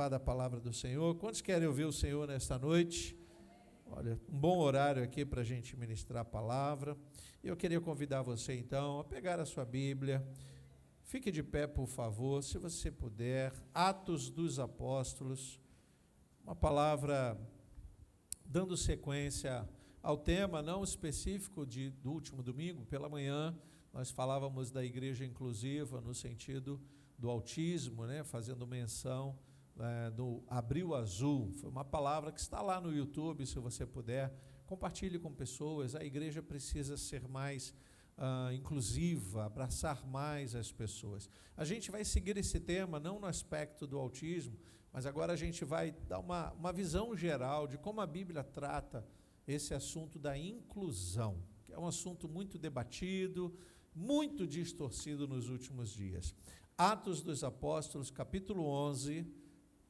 falar da palavra do Senhor. Quantos querem ouvir o Senhor nesta noite? Olha, um bom horário aqui para a gente ministrar a palavra. Eu queria convidar você, então, a pegar a sua Bíblia. Fique de pé, por favor, se você puder. Atos dos Apóstolos, uma palavra dando sequência ao tema não específico do último domingo. Pela manhã, nós falávamos da igreja inclusiva no sentido do autismo, né, fazendo menção do Abril Azul. Foi uma palavra que está lá no YouTube, se você puder, compartilhe com pessoas. A igreja precisa ser mais inclusiva, abraçar mais as pessoas. A gente vai seguir esse tema, não no aspecto do autismo, mas agora a gente vai dar uma visão geral de como a Bíblia trata esse assunto da inclusão, que é um assunto muito debatido, muito distorcido nos últimos dias. Atos dos Apóstolos, capítulo 11,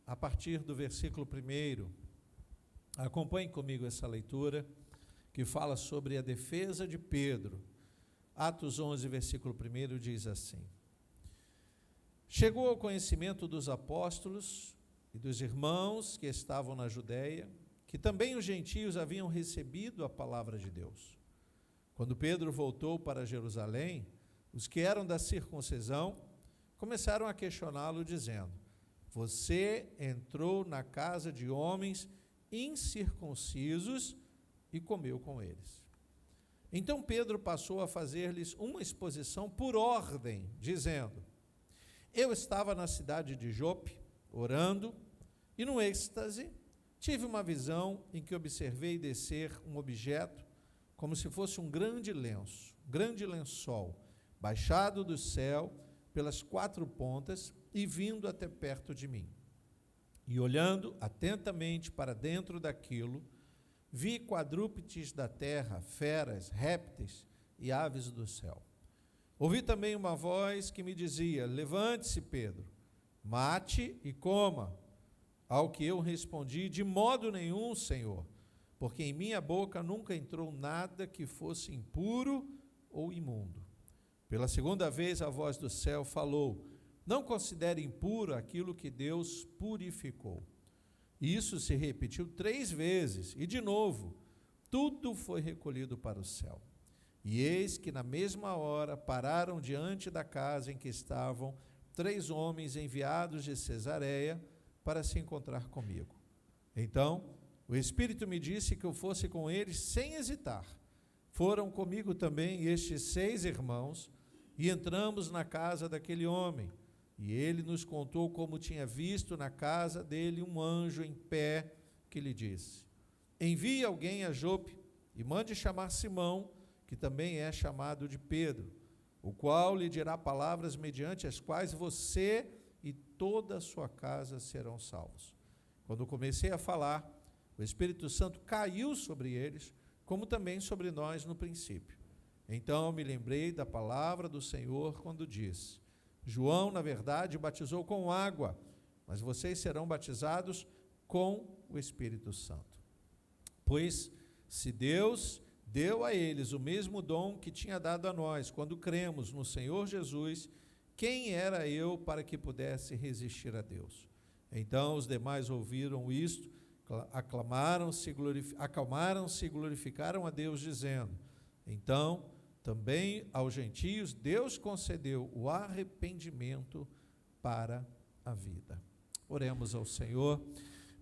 a partir do versículo 1. Acompanhe comigo essa leitura, que fala sobre a defesa de Pedro. Atos 11, versículo 1, diz assim: Chegou ao conhecimento dos apóstolos e dos irmãos que estavam na Judéia, que também os gentios haviam recebido a palavra de Deus. Quando Pedro voltou para Jerusalém, os que eram da circuncisão começaram a questioná-lo, dizendo: Você entrou na casa de homens incircuncisos e comeu com eles. Então Pedro passou a fazer-lhes uma exposição por ordem, dizendo: Eu estava na cidade de Jope, orando, e no êxtase tive uma visão em que observei descer um objeto como se fosse um grande lenço, grande lençol, baixado do céu pelas 4 pontas e vindo até perto de mim. E olhando atentamente para dentro daquilo, vi quadrúpedes da terra, feras, répteis e aves do céu. Ouvi também uma voz que me dizia: Levante-se, Pedro, mate e coma. Ao que eu respondi: De modo nenhum, Senhor, porque em minha boca nunca entrou nada que fosse impuro ou imundo. Pela segunda vez a voz do céu falou: Não considere impuro aquilo que Deus purificou. Isso se repetiu 3 vezes, e de novo, tudo foi recolhido para o céu. E eis que na mesma hora pararam diante da casa em que estavam 3 homens enviados de Cesareia para se encontrar comigo. Então, o Espírito me disse que eu fosse com eles sem hesitar. Foram comigo também estes 6 irmãos, e entramos na casa daquele homem. E ele nos contou como tinha visto na casa dele um anjo em pé, que lhe disse: Envie alguém a Jope e mande chamar Simão, que também é chamado de Pedro, o qual lhe dirá palavras mediante as quais você e toda a sua casa serão salvos. Quando comecei a falar, o Espírito Santo caiu sobre eles, como também sobre nós no princípio. Então me lembrei da palavra do Senhor quando disse: João, na verdade, batizou com água, mas vocês serão batizados com o Espírito Santo. Pois se Deus deu a eles o mesmo dom que tinha dado a nós quando cremos no Senhor Jesus, quem era eu para que pudesse resistir a Deus? Então os demais ouviram isto, acalmaram-se e glorificaram a Deus, dizendo: Então também aos gentios Deus concedeu o arrependimento para a vida. Oremos ao Senhor.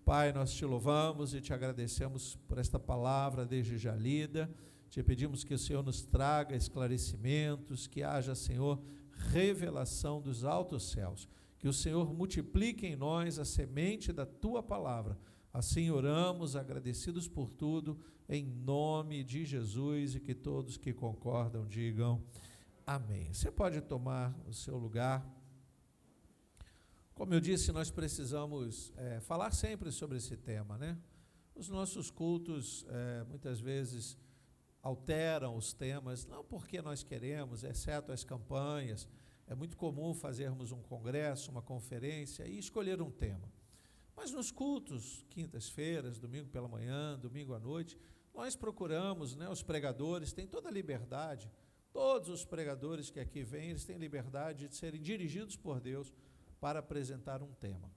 Pai, nós te louvamos e te agradecemos por esta palavra desde já lida. Te pedimos que o Senhor nos traga esclarecimentos, que haja, Senhor, revelação dos altos céus, que o Senhor multiplique em nós a semente da tua palavra. Assim oramos, agradecidos por tudo, em nome de Jesus, e que todos que concordam digam amém. Você pode tomar o seu lugar. Como eu disse, nós precisamos falar sempre sobre esse tema, né? Os nossos cultos muitas vezes alteram os temas, não porque nós queremos, exceto as campanhas. É muito comum fazermos um congresso, uma conferência e escolher um tema. Mas nos cultos, quintas-feiras, domingo pela manhã, domingo à noite, nós procuramos, né, os pregadores têm toda a liberdade, todos os pregadores que aqui vêm, eles têm liberdade de serem dirigidos por Deus para apresentar um tema.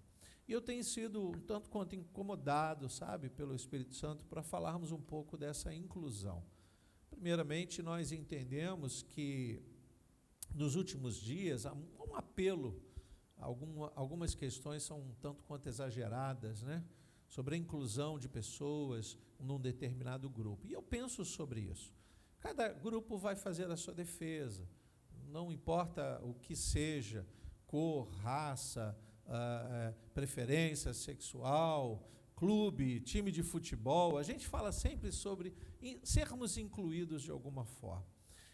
E eu tenho sido um tanto quanto incomodado, sabe, pelo Espírito Santo, para falarmos um pouco dessa inclusão. Primeiramente, nós entendemos que nos últimos dias há um apelo, algumas questões são um tanto quanto exageradas, né, sobre a inclusão de pessoas num determinado grupo. E eu penso sobre isso. Cada grupo vai fazer a sua defesa, não importa o que seja, cor, raça, preferência sexual, clube, time de futebol. A gente fala sempre sobre sermos incluídos de alguma forma.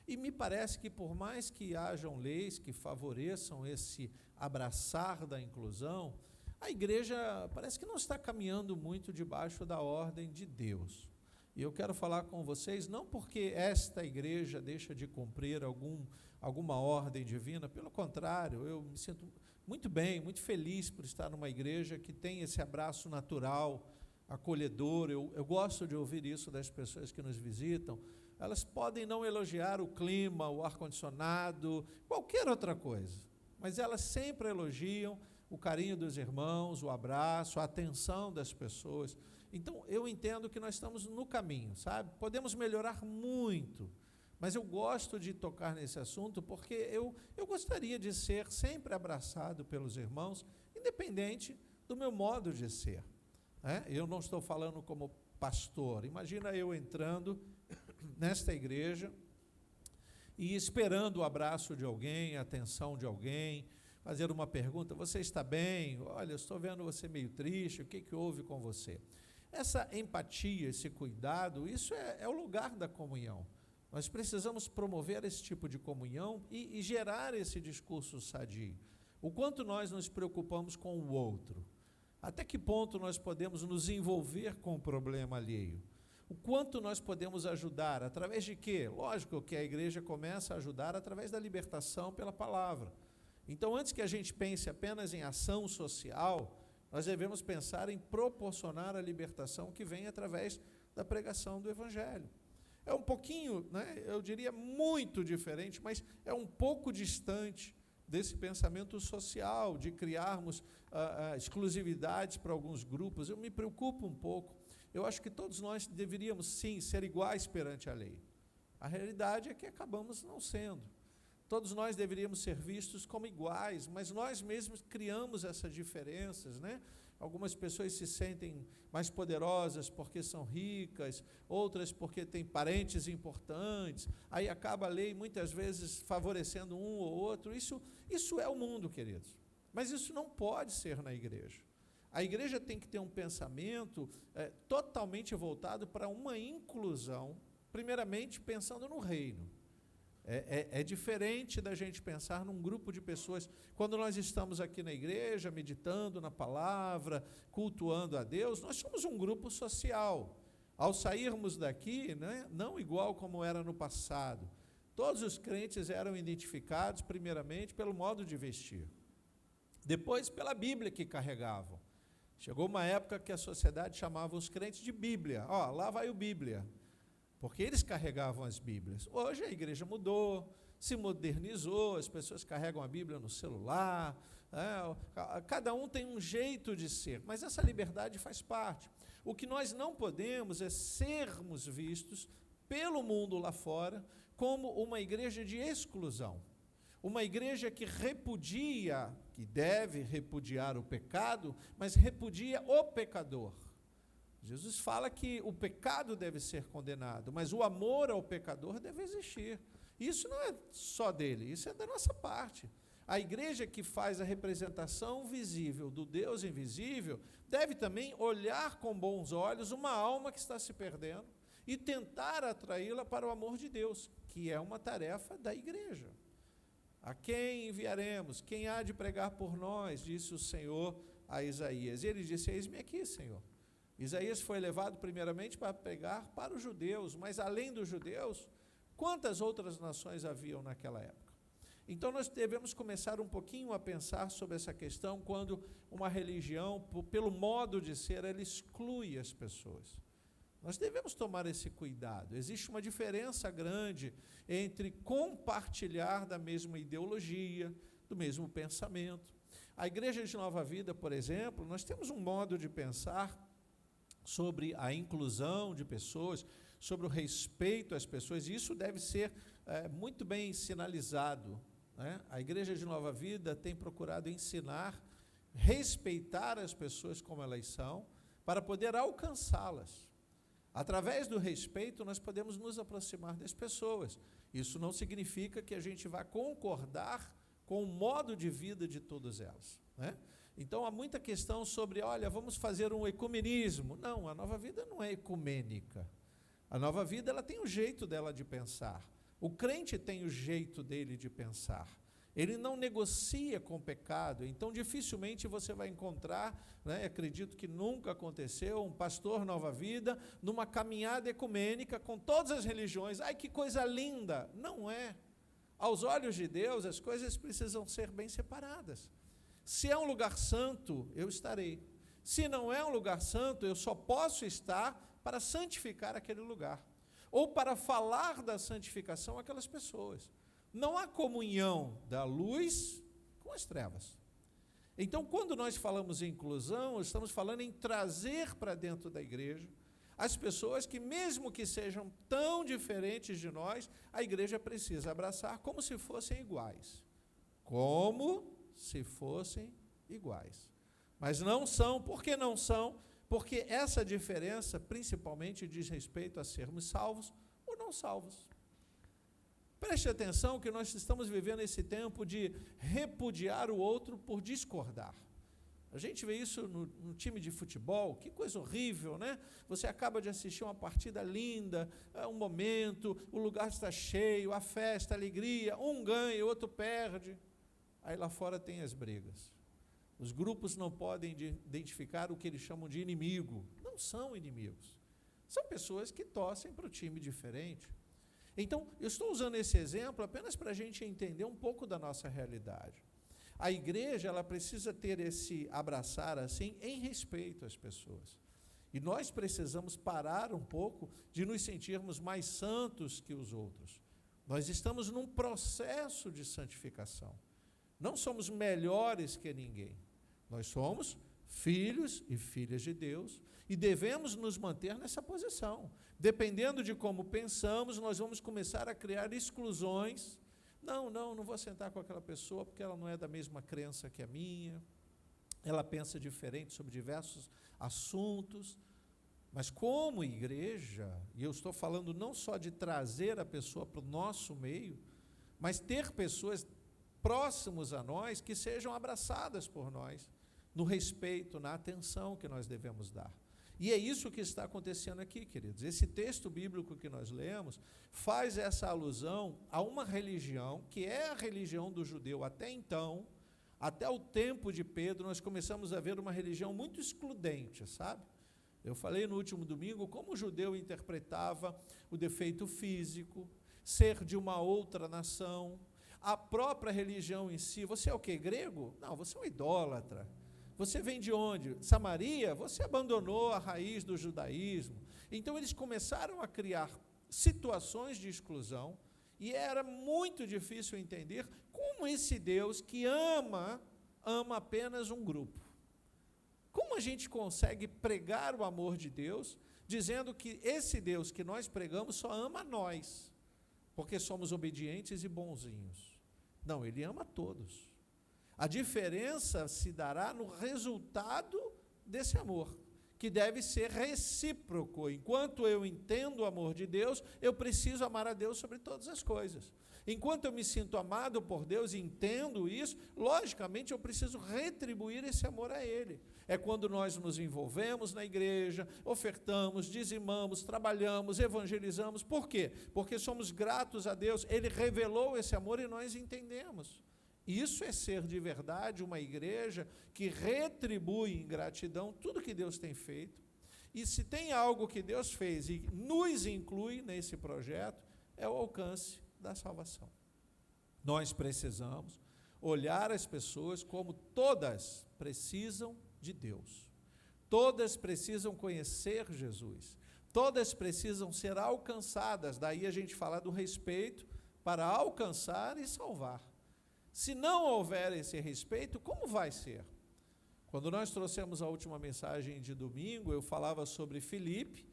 E me parece que, por mais que hajam leis que favoreçam esse abraçar da inclusão, a igreja parece que não está caminhando muito debaixo da ordem de Deus. E eu quero falar com vocês, não porque esta igreja deixa de cumprir alguma ordem divina, pelo contrário, eu me sinto muito bem, muito feliz por estar numa igreja que tem esse abraço natural, acolhedor. Eu gosto de ouvir isso das pessoas que nos visitam. Elas podem não elogiar o clima, o ar-condicionado, qualquer outra coisa, mas elas sempre elogiam o carinho dos irmãos, o abraço, a atenção das pessoas. Então, eu entendo que nós estamos no caminho, sabe? Podemos melhorar muito, mas eu gosto de tocar nesse assunto porque eu gostaria de ser sempre abraçado pelos irmãos, independente do meu modo de ser. Eu não estou falando como pastor. Imagina eu entrando nesta igreja e esperando o abraço de alguém, a atenção de alguém, fazer uma pergunta: você está bem? Olha, eu estou vendo você meio triste, o que houve com você? Essa empatia, esse cuidado, isso é o lugar da comunhão. Nós precisamos promover esse tipo de comunhão e gerar esse discurso sadio. O quanto nós nos preocupamos com o outro, até que ponto nós podemos nos envolver com o problema alheio, o quanto nós podemos ajudar, através de quê? Lógico que a igreja começa a ajudar através da libertação pela palavra. Então, antes que a gente pense apenas em ação social, nós devemos pensar em proporcionar a libertação que vem através da pregação do Evangelho. É um pouquinho, eu diria muito diferente, mas é um pouco distante desse pensamento social, de criarmos exclusividades para alguns grupos. Eu me preocupo um pouco. Eu acho que todos nós deveríamos, sim, ser iguais perante a lei. A realidade é que acabamos não sendo. Todos nós deveríamos ser vistos como iguais, mas nós mesmos criamos essas diferenças, né? Algumas pessoas se sentem mais poderosas porque são ricas, outras porque têm parentes importantes, aí acaba a lei muitas vezes favorecendo um ou outro. Isso é o mundo, queridos, mas isso não pode ser na igreja. A igreja tem que ter um pensamento totalmente voltado para uma inclusão, primeiramente pensando no reino. É diferente da gente pensar num grupo de pessoas. Quando nós estamos aqui na igreja, meditando na palavra, cultuando a Deus, nós somos um grupo social. Ao sairmos daqui, não igual como era no passado, todos os crentes eram identificados primeiramente pelo modo de vestir, depois pela Bíblia que carregavam. Chegou uma época que a sociedade chamava os crentes de Bíblia. Lá vai o Bíblia, porque eles carregavam as Bíblias. Hoje a igreja mudou, se modernizou, as pessoas carregam a Bíblia no celular, cada um tem um jeito de ser, mas essa liberdade faz parte. O que nós não podemos é sermos vistos pelo mundo lá fora como uma igreja de exclusão, uma igreja que repudia, que deve repudiar o pecado, mas repudia o pecador. Jesus fala que o pecado deve ser condenado, mas o amor ao pecador deve existir. Isso não é só dele, isso é da nossa parte. A igreja que faz a representação visível do Deus invisível deve também olhar com bons olhos uma alma que está se perdendo e tentar atraí-la para o amor de Deus, que é uma tarefa da igreja. A quem enviaremos? Quem há de pregar por nós? Disse o Senhor a Isaías. E ele disse: eis-me aqui, Senhor. Isaías foi levado primeiramente para pregar para os judeus, mas além dos judeus, quantas outras nações haviam naquela época? Então nós devemos começar um pouquinho a pensar sobre essa questão quando uma religião, pelo modo de ser, ela exclui as pessoas. Nós devemos tomar esse cuidado. Existe uma diferença grande entre compartilhar da mesma ideologia, do mesmo pensamento. A Igreja de Nova Vida, por exemplo, nós temos um modo de pensar sobre a inclusão de pessoas, sobre o respeito às pessoas, e isso deve ser muito bem sinalizado, né? A Igreja de Nova Vida tem procurado ensinar, respeitar as pessoas como elas são, para poder alcançá-las. Através do respeito, nós podemos nos aproximar das pessoas. Isso não significa que a gente vá concordar com o modo de vida de todas elas, né? Então, há muita questão sobre, olha, vamos fazer um ecumenismo. Não, a Nova Vida não é ecumênica. A Nova Vida, ela tem o jeito dela de pensar. O crente tem o jeito dele de pensar. Ele não negocia com o pecado, então dificilmente você vai encontrar, né, acredito que nunca aconteceu, um pastor Nova Vida numa caminhada ecumênica com todas as religiões. Ai, que coisa linda! Não é. Aos olhos de Deus, as coisas precisam ser bem separadas. Se é um lugar santo, eu estarei. Se não é um lugar santo, eu só posso estar para santificar aquele lugar, ou para falar da santificação àquelas pessoas. Não há comunhão da luz com as trevas. Então, quando nós falamos em inclusão, estamos falando em trazer para dentro da igreja as pessoas que, mesmo que sejam tão diferentes de nós, a igreja precisa abraçar como se fossem iguais. Como se fossem iguais. Mas não são. Por que não são? Porque essa diferença, principalmente, diz respeito a sermos salvos ou não salvos. Preste atenção que nós estamos vivendo esse tempo de repudiar o outro por discordar. A gente vê isso no time de futebol, que coisa horrível, né? Você acaba de assistir uma partida linda, um momento, o lugar está cheio, a festa, a alegria, um ganha, o outro perde. Aí lá fora tem as brigas. Os grupos não podem identificar o que eles chamam de inimigo. Não são inimigos. São pessoas que torcem para o time diferente. Então, eu estou usando esse exemplo apenas para a gente entender um pouco da nossa realidade. A igreja, ela precisa ter esse abraçar assim, em respeito às pessoas. E nós precisamos parar um pouco de nos sentirmos mais santos que os outros. Nós estamos num processo de santificação. Não somos melhores que ninguém. Nós somos filhos e filhas de Deus e devemos nos manter nessa posição. Dependendo de como pensamos, nós vamos começar a criar exclusões. Não vou sentar com aquela pessoa porque ela não é da mesma crença que a minha. Ela pensa diferente sobre diversos assuntos. Mas como igreja, e eu estou falando não só de trazer a pessoa para o nosso meio, mas ter pessoas próximos a nós que sejam abraçadas por nós, no respeito, na atenção que nós devemos dar. E é isso que está acontecendo aqui, queridos. Esse texto bíblico que nós lemos faz essa alusão a uma religião, que é a religião do judeu até então, até o tempo de Pedro, nós começamos a ver uma religião muito excludente, sabe? Eu falei no último domingo como o judeu interpretava o defeito físico, ser de uma outra nação, a própria religião em si. Você é o quê? Grego? Não, você é um idólatra. Você vem de onde? Samaria? Você abandonou a raiz do judaísmo. Então, eles começaram a criar situações de exclusão e era muito difícil entender como esse Deus que ama apenas um grupo. Como a gente consegue pregar o amor de Deus, dizendo que esse Deus que nós pregamos só ama nós, porque somos obedientes e bonzinhos? Não, Ele ama todos. A diferença se dará no resultado desse amor, que deve ser recíproco. Enquanto eu entendo o amor de Deus, eu preciso amar a Deus sobre todas as coisas. Enquanto eu me sinto amado por Deus e entendo isso, logicamente eu preciso retribuir esse amor a Ele. É quando nós nos envolvemos na igreja, ofertamos, dizimamos, trabalhamos, evangelizamos. Por quê? Porque somos gratos a Deus. Ele revelou esse amor e nós entendemos. Isso é ser de verdade uma igreja que retribui em gratidão tudo que Deus tem feito. E se tem algo que Deus fez e nos inclui nesse projeto, é o alcance da salvação. Nós precisamos olhar as pessoas como todas precisam de Deus. Todas precisam conhecer Jesus. Todas precisam ser alcançadas. Daí a gente fala do respeito para alcançar e salvar. Se não houver esse respeito, como vai ser? Quando nós trouxemos a última mensagem de domingo, eu falava sobre Filipe,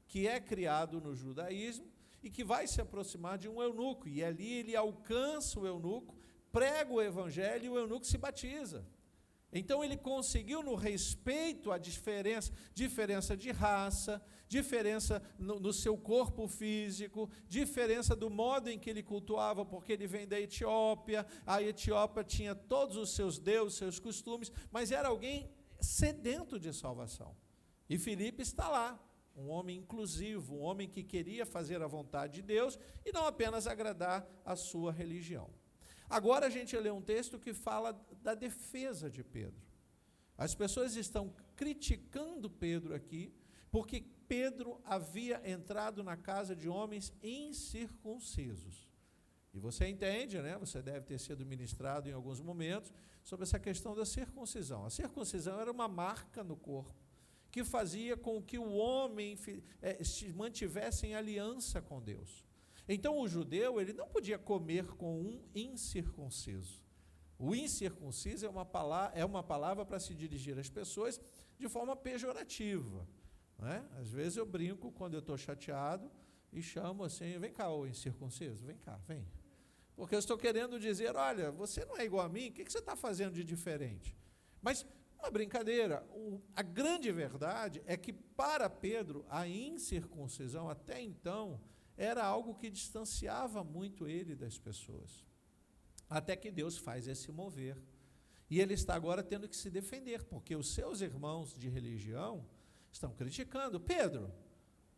que é criado no judaísmo e que vai se aproximar de um eunuco. E ali ele alcança o eunuco, prega o evangelho e o eunuco se batiza. Então ele conseguiu no respeito à diferença de raça, diferença no seu corpo físico, diferença do modo em que ele cultuava, porque ele vem da Etiópia, a Etiópia tinha todos os seus deuses, seus costumes, mas era alguém sedento de salvação. E Filipe está lá, um homem inclusivo, um homem que queria fazer a vontade de Deus e não apenas agradar a sua religião. Agora a gente lê um texto que fala da defesa de Pedro. As pessoas estão criticando Pedro aqui, porque Pedro havia entrado na casa de homens incircuncisos. E você entende, né? Você deve ter sido ministrado em alguns momentos sobre essa questão da circuncisão. A circuncisão era uma marca no corpo que fazia com que o homem mantivesse em aliança com Deus. Então o judeu, ele não podia comer com um incircunciso. O incircunciso é uma palavra para se dirigir às pessoas de forma pejorativa, não é? Às vezes eu brinco quando eu estou chateado e chamo assim, vem cá, ô incircunciso, vem cá, vem. Porque eu estou querendo dizer, olha, você não é igual a mim, o que você está fazendo de diferente? Mas, uma brincadeira, a grande verdade é que para Pedro, a incircuncisão até então era algo que distanciava muito ele das pessoas. Até que Deus faz esse mover. E ele está agora tendo que se defender, porque os seus irmãos de religião estão criticando. Pedro,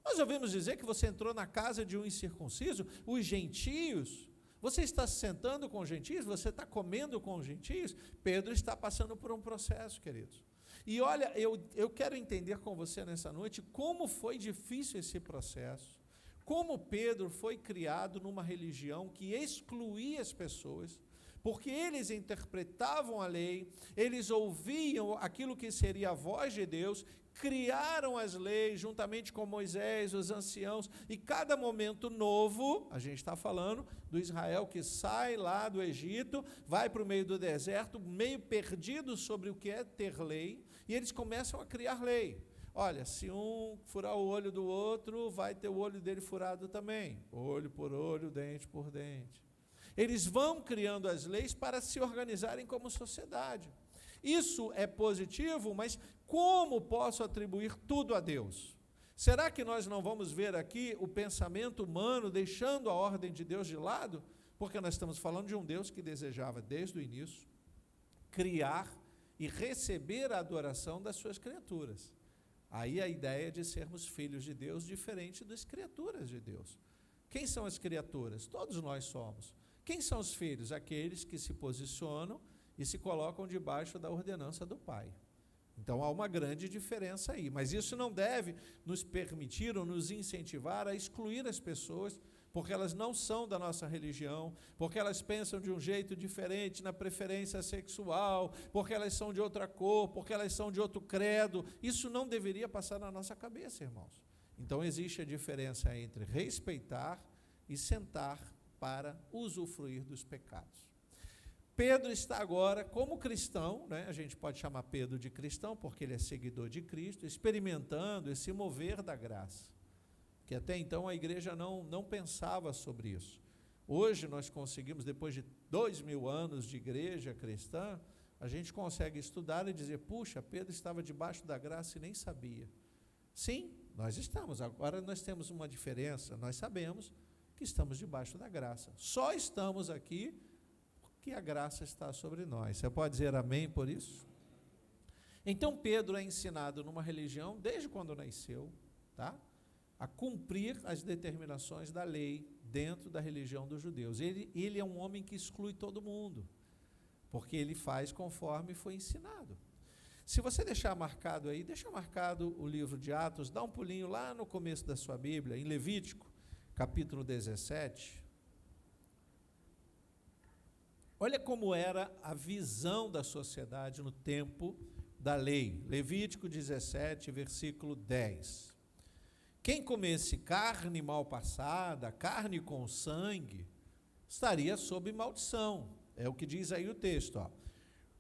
nós ouvimos dizer que você entrou na casa de um incircunciso, os gentios, você está se sentando com os gentios, você está comendo com os gentios. Pedro está passando por um processo, queridos. E olha, eu quero entender com você nessa noite como foi difícil esse processo. Como Pedro foi criado numa religião que excluía as pessoas, porque eles interpretavam a lei, eles ouviam aquilo que seria a voz de Deus, criaram as leis juntamente com Moisés, os anciãos, e cada momento novo, a gente está falando do Israel que sai lá do Egito, vai para o meio do deserto, meio perdido sobre o que é ter lei, e eles começam a criar lei. Olha, se um furar o olho do outro, vai ter o olho dele furado também. Olho por olho, dente por dente. Eles vão criando as leis para se organizarem como sociedade. Isso é positivo, mas como posso atribuir tudo a Deus? Será que nós não vamos ver aqui o pensamento humano deixando a ordem de Deus de lado? Porque nós estamos falando de um Deus que desejava, desde o início, criar e receber a adoração das suas criaturas. Aí a ideia de sermos filhos de Deus, diferente das criaturas de Deus. Quem são as criaturas? Todos nós somos. Quem são os filhos? Aqueles que se posicionam e se colocam debaixo da ordenança do Pai. Então há uma grande diferença aí, mas isso não deve nos permitir ou nos incentivar a excluir as pessoas, porque elas não são da nossa religião, porque elas pensam de um jeito diferente na preferência sexual, porque elas são de outra cor, porque elas são de outro credo. Isso não deveria passar na nossa cabeça, irmãos. Então existe a diferença entre respeitar e sentar para usufruir dos pecados. Pedro está agora, como cristão, né, a gente pode chamar Pedro de cristão, porque ele é seguidor de Cristo, experimentando esse mover da graça, que até então a igreja não pensava sobre isso. Hoje nós conseguimos, depois de 2000 anos de igreja cristã, a gente consegue estudar e dizer, puxa, Pedro estava debaixo da graça e nem sabia. Sim, nós estamos, agora nós temos uma diferença, nós sabemos que estamos debaixo da graça. Só estamos aqui que a graça está sobre nós. Você pode dizer amém por isso? Então Pedro é ensinado numa religião, desde quando nasceu, tá? A cumprir as determinações da lei dentro da religião dos judeus. Ele é um homem que exclui todo mundo, porque ele faz conforme foi ensinado. Se você deixar marcado aí, deixa marcado o livro de Atos, dá um pulinho lá no começo da sua Bíblia, em Levítico, capítulo 17. Olha como era a visão da sociedade no tempo da lei. Levítico 17, versículo 10. Quem comesse carne mal passada, carne com sangue, estaria sob maldição. É o que diz aí o texto, ó.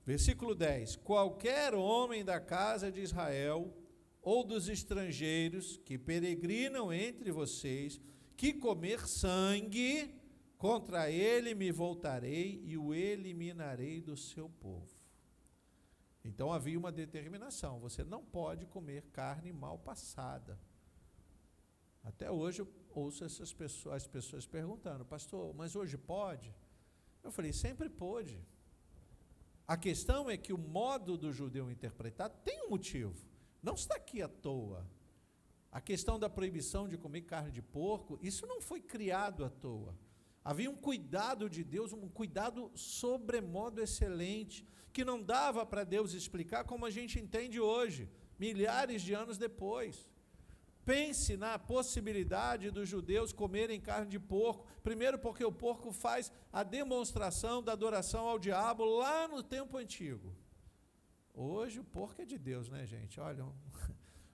Versículo 10. Qualquer homem da casa de Israel ou dos estrangeiros que peregrinam entre vocês, que comer sangue, contra ele me voltarei e o eliminarei do seu povo. Então havia uma determinação, você não pode comer carne mal passada. Até hoje eu ouço as pessoas perguntando, pastor, mas hoje pode? Eu falei, sempre pôde. A questão é que o modo do judeu interpretar tem um motivo, não está aqui à toa. A questão da proibição de comer carne de porco, isso não foi criado à toa. Havia um cuidado de Deus, um cuidado sobremodo excelente, que não dava para Deus explicar como a gente entende hoje, milhares de anos depois. Pense na possibilidade dos judeus comerem carne de porco, primeiro porque o porco faz a demonstração da adoração ao diabo lá no tempo antigo. Hoje o porco é de Deus, né, gente? Olha,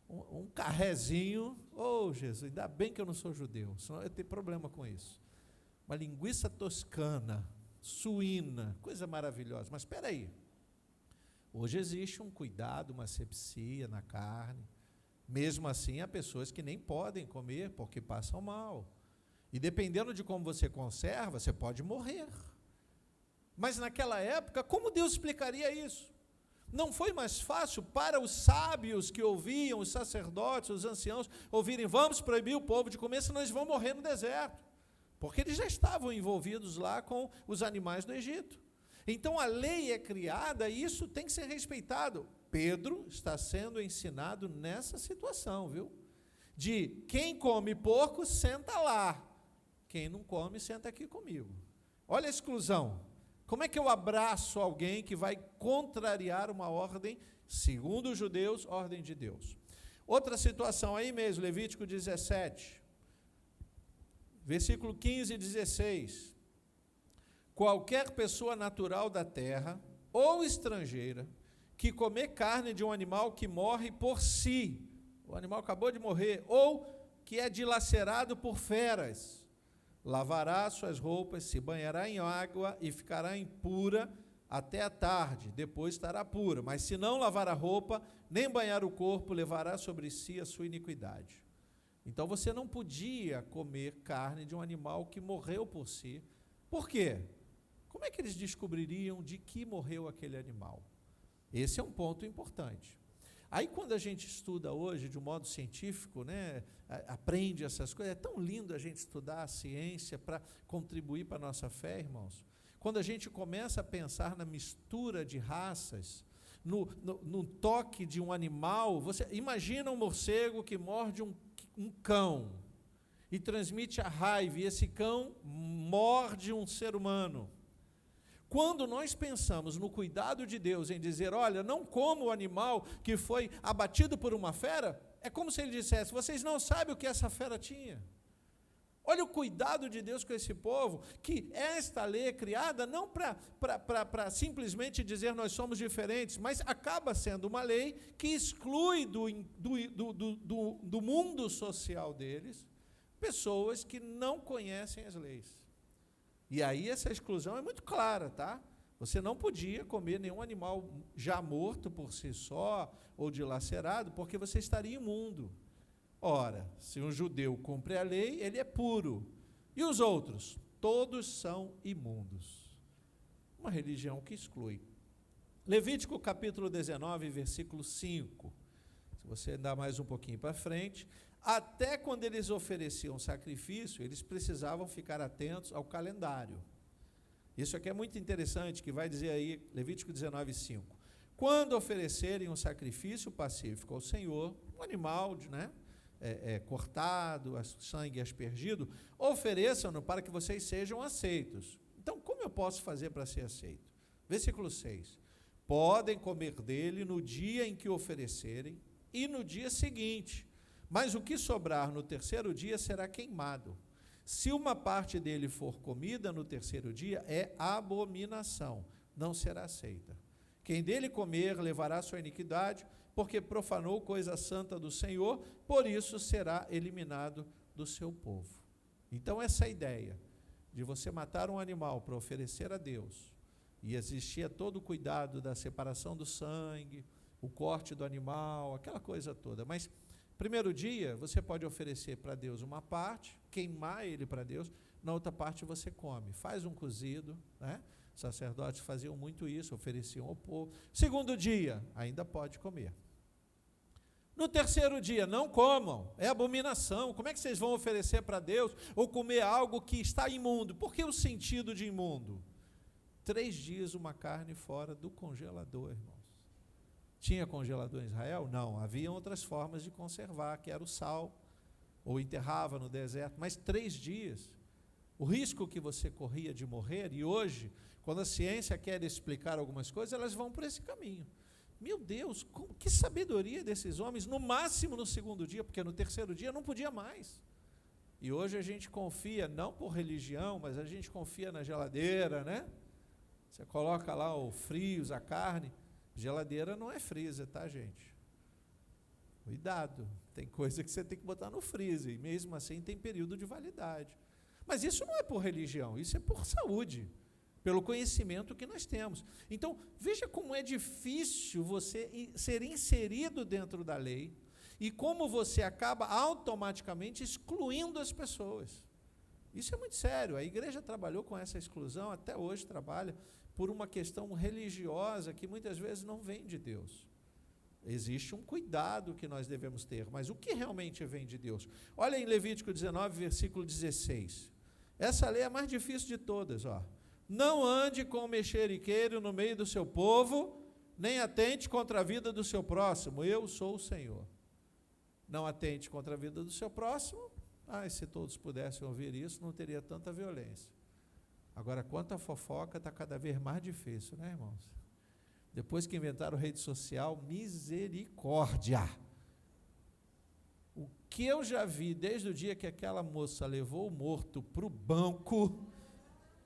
um carrezinho, Jesus, ainda bem que eu não sou judeu, senão eu ia ter problema com isso. Uma linguiça toscana, suína, coisa maravilhosa, mas espera aí, hoje existe um cuidado, uma asepsia na carne. Mesmo assim, há pessoas que nem podem comer porque passam mal. E dependendo de como você conserva, você pode morrer. Mas naquela época, como Deus explicaria isso? Não foi mais fácil para os sábios que ouviam, os sacerdotes, os anciãos, ouvirem, vamos proibir o povo de comer, senão eles vão morrer no deserto. Porque eles já estavam envolvidos lá com os animais do Egito. Então a lei é criada e isso tem que ser respeitado. Pedro está sendo ensinado nessa situação, viu? De quem come porco, senta lá. Quem não come, senta aqui comigo. Olha a exclusão. Como é que eu abraço alguém que vai contrariar uma ordem, segundo os judeus, ordem de Deus? Outra situação aí mesmo, Levítico 17, versículo 15 e 16. Qualquer pessoa natural da terra ou estrangeira que comer carne de um animal que morre por si, o animal acabou de morrer, ou que é dilacerado por feras, lavará suas roupas, se banhará em água e ficará impura até a tarde, depois estará pura. Mas se não lavar a roupa, nem banhar o corpo, levará sobre si a sua iniquidade. Então você não podia comer carne de um animal que morreu por si. Por quê? Como é que eles descobririam de que morreu aquele animal? Esse é um ponto importante. Aí quando a gente estuda hoje de um modo científico, né, aprende essas coisas, é tão lindo a gente estudar a ciência para contribuir para a nossa fé, irmãos. Quando a gente começa a pensar na mistura de raças, no toque de um animal, você imagina um morcego que morde um cão e transmite a raiva, e esse cão morde um ser humano. Quando nós pensamos no cuidado de Deus em dizer, olha, não coma o animal que foi abatido por uma fera, é como se ele dissesse, vocês não sabem o que essa fera tinha. Olha o cuidado de Deus com esse povo, que esta lei é criada não para simplesmente dizer nós somos diferentes, mas acaba sendo uma lei que exclui do mundo social deles pessoas que não conhecem as leis. E aí essa exclusão é muito clara, tá? Você não podia comer nenhum animal já morto por si só, ou dilacerado, porque você estaria imundo. Ora, se um judeu cumpre a lei, ele é puro. E os outros? Todos são imundos. Uma religião que exclui. Levítico capítulo 19, versículo 5. Se você andar mais um pouquinho para frente, até quando eles ofereciam sacrifício, eles precisavam ficar atentos ao calendário. Isso aqui é muito interessante, que vai dizer aí, Levítico 19, 5. Quando oferecerem um sacrifício pacífico ao Senhor, um animal, né, cortado, sangue aspergido, ofereçam-no para que vocês sejam aceitos. Então, como eu posso fazer para ser aceito? Versículo 6. Podem comer dele no dia em que oferecerem e no dia seguinte, mas o que sobrar no terceiro dia será queimado. Se uma parte dele for comida no terceiro dia, é abominação, não será aceita. Quem dele comer levará sua iniquidade, porque profanou coisa santa do Senhor, por isso será eliminado do seu povo. Então essa ideia de você matar um animal para oferecer a Deus, E existia todo o cuidado da separação do sangue, o corte do animal, aquela coisa toda. Mas, primeiro dia, você pode oferecer para Deus uma parte, queimar ele para Deus, na outra parte você come. Faz um cozido, né? Os sacerdotes faziam muito isso, ofereciam ao povo. Segundo dia, ainda pode comer. No terceiro dia, não comam, é abominação. Como é que vocês vão oferecer para Deus ou comer algo que está imundo? Por que o sentido de imundo? 3 dias uma carne fora do congelador, irmãos. Tinha congelador em Israel? Não, havia outras formas de conservar, que era o sal, ou enterrava no deserto, mas 3 dias. O risco que você corria de morrer, e hoje, quando a ciência quer explicar algumas coisas, elas vão por esse caminho. Meu Deus, que sabedoria desses homens, no máximo no segundo dia, porque no terceiro dia não podia mais. E hoje a gente confia, não por religião, mas a gente confia na geladeira, né? Você coloca lá o frios, a carne, geladeira não é freezer, tá, gente? Cuidado, tem coisa que você tem que botar no freezer, e mesmo assim tem período de validade. Mas isso não é por religião, isso é por saúde, pelo conhecimento que nós temos. Então, veja como é difícil você ser inserido dentro da lei, e como você acaba automaticamente excluindo as pessoas. Isso é muito sério, a igreja trabalhou com essa exclusão, até hoje trabalha, por uma questão religiosa que muitas vezes não vem de Deus. Existe um cuidado que nós devemos ter, mas o que realmente vem de Deus? Olha em Levítico 19, versículo 16. Essa lei é a mais difícil de todas, ó. Não ande com mexeriqueiro no meio do seu povo, nem atente contra a vida do seu próximo, eu sou o Senhor. Não atente contra a vida do seu próximo. Se todos pudessem ouvir isso, não teria tanta violência. Agora, quanto à fofoca, está cada vez mais difícil, né, irmãos? Depois que inventaram rede social, misericórdia! O que eu já vi desde o dia que aquela moça levou o morto para o banco,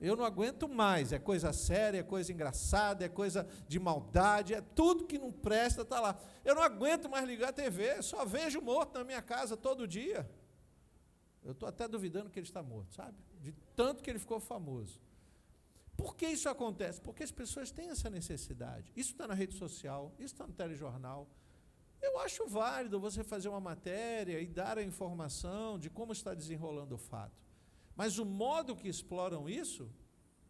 eu não aguento mais. É coisa séria, é coisa engraçada, é coisa de maldade, é tudo que não presta, está lá. Eu não aguento mais ligar a TV, só vejo morto na minha casa todo dia. Eu estou até duvidando que ele está morto, sabe? De tanto que ele ficou famoso. Por que isso acontece? Porque as pessoas têm essa necessidade. Isso está na rede social, isso está no telejornal. Eu acho válido você fazer uma matéria e dar a informação de como está desenrolando o fato. Mas o modo que exploram isso,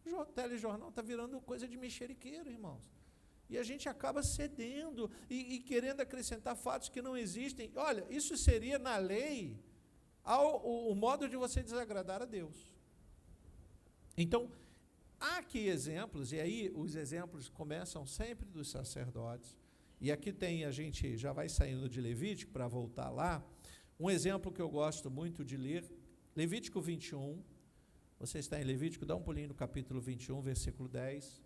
o telejornal está virando coisa de mexeriqueiro, irmãos. E a gente acaba cedendo e querendo acrescentar fatos que não existem. Olha, isso seria na lei o modo de você desagradar a Deus. Então, há aqui exemplos, e aí os exemplos começam sempre dos sacerdotes, e aqui tem, a gente já vai saindo de Levítico para voltar lá, um exemplo que eu gosto muito de ler, Levítico 21, você está em Levítico, dá um pulinho no capítulo 21, versículo 10.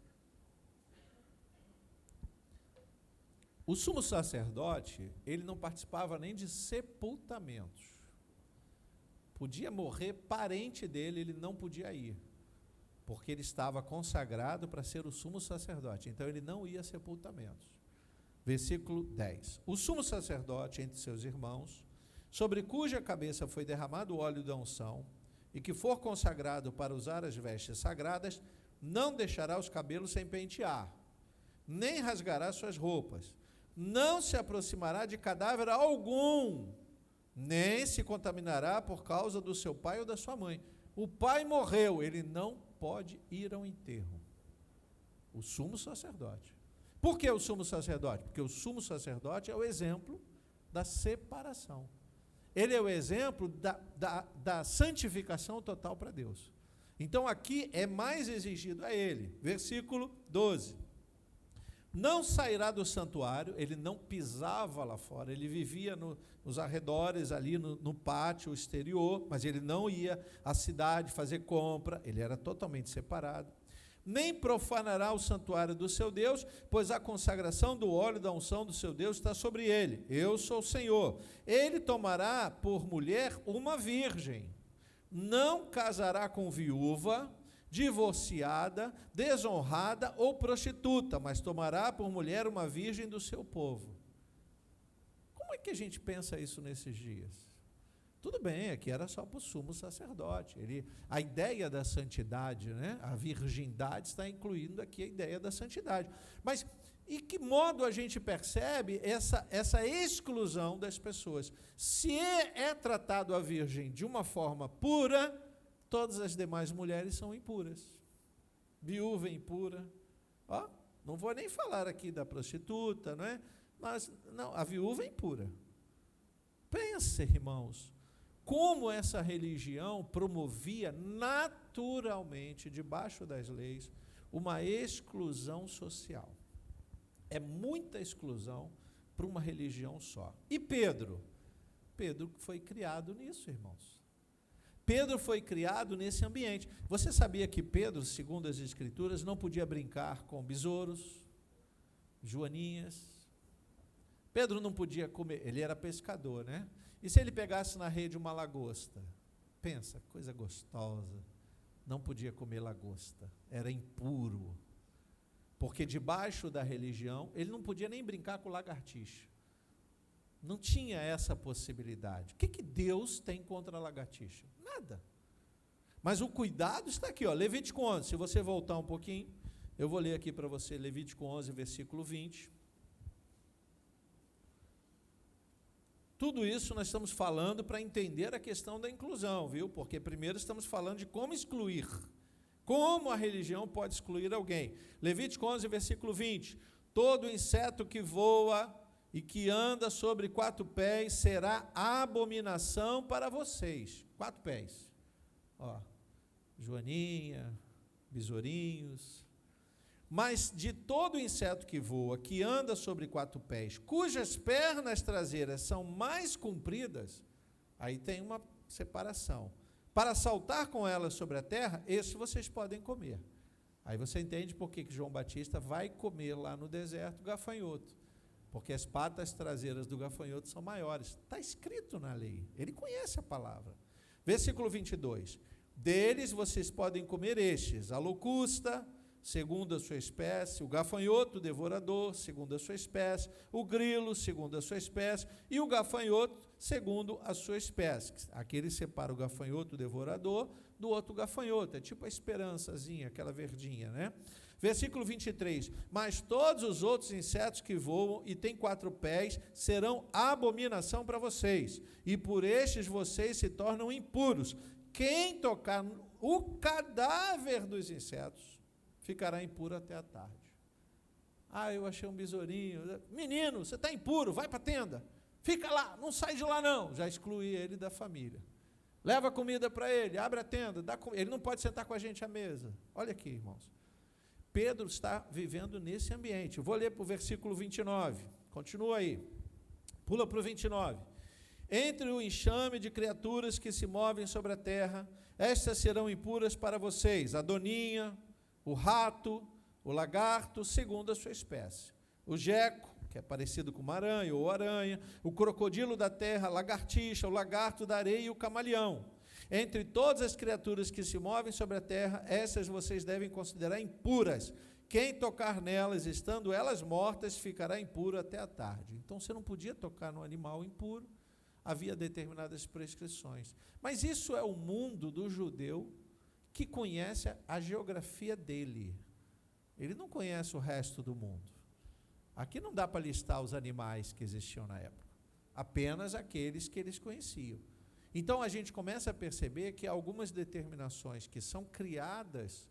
O sumo sacerdote, ele não participava nem de sepultamentos. Podia morrer parente dele, ele não podia ir, porque ele estava consagrado para ser o sumo sacerdote, então ele não ia a sepultamentos. Versículo 10. O sumo sacerdote entre seus irmãos, sobre cuja cabeça foi derramado o óleo da unção, e que for consagrado para usar as vestes sagradas, não deixará os cabelos sem pentear, nem rasgará suas roupas, não se aproximará de cadáver algum, nem se contaminará por causa do seu pai ou da sua mãe. O pai morreu, ele não pode ir ao enterro. O sumo sacerdote. Por que o sumo sacerdote? Porque o sumo sacerdote é o exemplo da separação. Ele é o exemplo da santificação total para Deus. Então aqui é mais exigido a ele. Versículo 12. Não sairá do santuário, ele não pisava lá fora, ele vivia nos arredores, ali no pátio exterior, mas ele não ia à cidade fazer compra, ele era totalmente separado. Nem profanará o santuário do seu Deus, pois a consagração do óleo da unção do seu Deus está sobre ele. Eu sou o Senhor. Ele tomará por mulher uma virgem, não casará com viúva, divorciada, desonrada ou prostituta, mas tomará por mulher uma virgem do seu povo. Como é que a gente pensa isso nesses dias? Tudo bem, aqui era só para o sumo sacerdote. A ideia da santidade, né? A virgindade está incluindo aqui a ideia da santidade. Mas em que modo a gente percebe essa exclusão das pessoas? Se é tratado a virgem de uma forma pura, todas as demais mulheres são impuras. Viúva impura. Ó, não vou nem falar aqui da prostituta, não é? Mas, não, a viúva é impura. Pensa, irmãos, como essa religião promovia naturalmente, debaixo das leis, uma exclusão social. É muita exclusão para uma religião só. E Pedro? Pedro foi criado nisso, irmãos. Pedro foi criado nesse ambiente. Você sabia que Pedro, segundo as Escrituras, não podia brincar com besouros, joaninhas? Pedro não podia comer, ele era pescador, né? E se ele pegasse na rede uma lagosta? Pensa, coisa gostosa. Não podia comer lagosta, era impuro. Porque debaixo da religião, ele não podia nem brincar com lagartixa. Não tinha essa possibilidade. O que Deus tem contra a lagartixa? Nada. Mas o cuidado está aqui, ó, Levítico 11. Se você voltar um pouquinho, eu vou ler aqui para você, Levítico 11, versículo 20. Tudo isso nós estamos falando para entender a questão da inclusão, viu? Porque primeiro estamos falando de como excluir. Como a religião pode excluir alguém? Levítico 11, versículo 20. Todo inseto que voa e que anda sobre 4 pés será abominação para vocês. 4 pés. Ó, joaninha, besourinhos. Mas de todo inseto que voa, que anda sobre 4 pés, cujas pernas traseiras são mais compridas, aí tem uma separação. Para saltar com elas sobre a terra, esse vocês podem comer. Aí você entende por que João Batista vai comer lá no deserto gafanhoto. Porque as patas traseiras do gafanhoto são maiores. Está escrito na lei. Ele conhece a palavra. Versículo 22. Deles vocês podem comer estes: a locusta, segundo a sua espécie, o gafanhoto devorador, segundo a sua espécie, o grilo, segundo a sua espécie, e o gafanhoto, segundo a sua espécie. Aqui ele separa o gafanhoto devorador do outro gafanhoto, é tipo a esperançazinha, aquela verdinha, né? Versículo 23, mas todos os outros insetos que voam e têm 4 pés serão abominação para vocês, e por estes vocês se tornam impuros. Quem tocar o cadáver dos insetos ficará impuro até a tarde. Ah, eu achei um besourinho. Menino, você está impuro, vai para a tenda. Fica lá, não sai de lá não. Já excluí ele da família. Leva comida para ele, abre a tenda. Ele não pode sentar com a gente à mesa. Olha aqui, irmãos. Pedro está vivendo nesse ambiente. Eu vou ler para o versículo 29. Continua aí. Pula para o 29. Entre o enxame de criaturas que se movem sobre a terra, estas serão impuras para vocês: a doninha, o rato, o lagarto, segundo a sua espécie. O geco, que é parecido com uma aranha ou aranha, o crocodilo da terra, a lagartixa, o lagarto da areia e o camaleão. Entre todas as criaturas que se movem sobre a terra, essas vocês devem considerar impuras. Quem tocar nelas, estando elas mortas, ficará impuro até a tarde. Então, você não podia tocar no animal impuro, havia determinadas prescrições. Mas isso é o mundo do judeu que conhece a geografia dele. Ele não conhece o resto do mundo. Aqui não dá para listar os animais que existiam na época, apenas aqueles que eles conheciam. Então a gente começa a perceber que algumas determinações que são criadas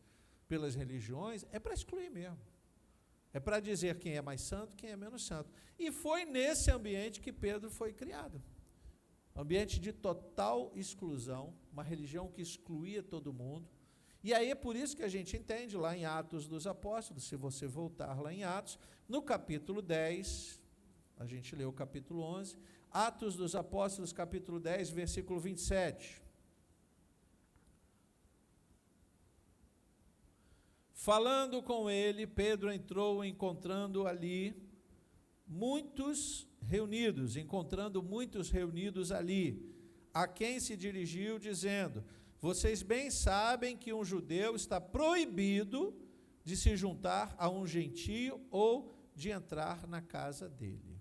pelas religiões é para excluir mesmo. É para dizer quem é mais santo, quem é menos santo. E foi nesse ambiente que Pedro foi criado. Ambiente de total exclusão, uma religião que excluía todo mundo. E aí é por isso que a gente entende lá em Atos dos Apóstolos, se você voltar lá em Atos, no capítulo 10, a gente leu o capítulo 11, Atos dos Apóstolos, capítulo 10, versículo 27. Falando com ele, Pedro entrou encontrando muitos reunidos ali, a quem se dirigiu dizendo: vocês bem sabem que um judeu está proibido de se juntar a um gentio ou de entrar na casa dele.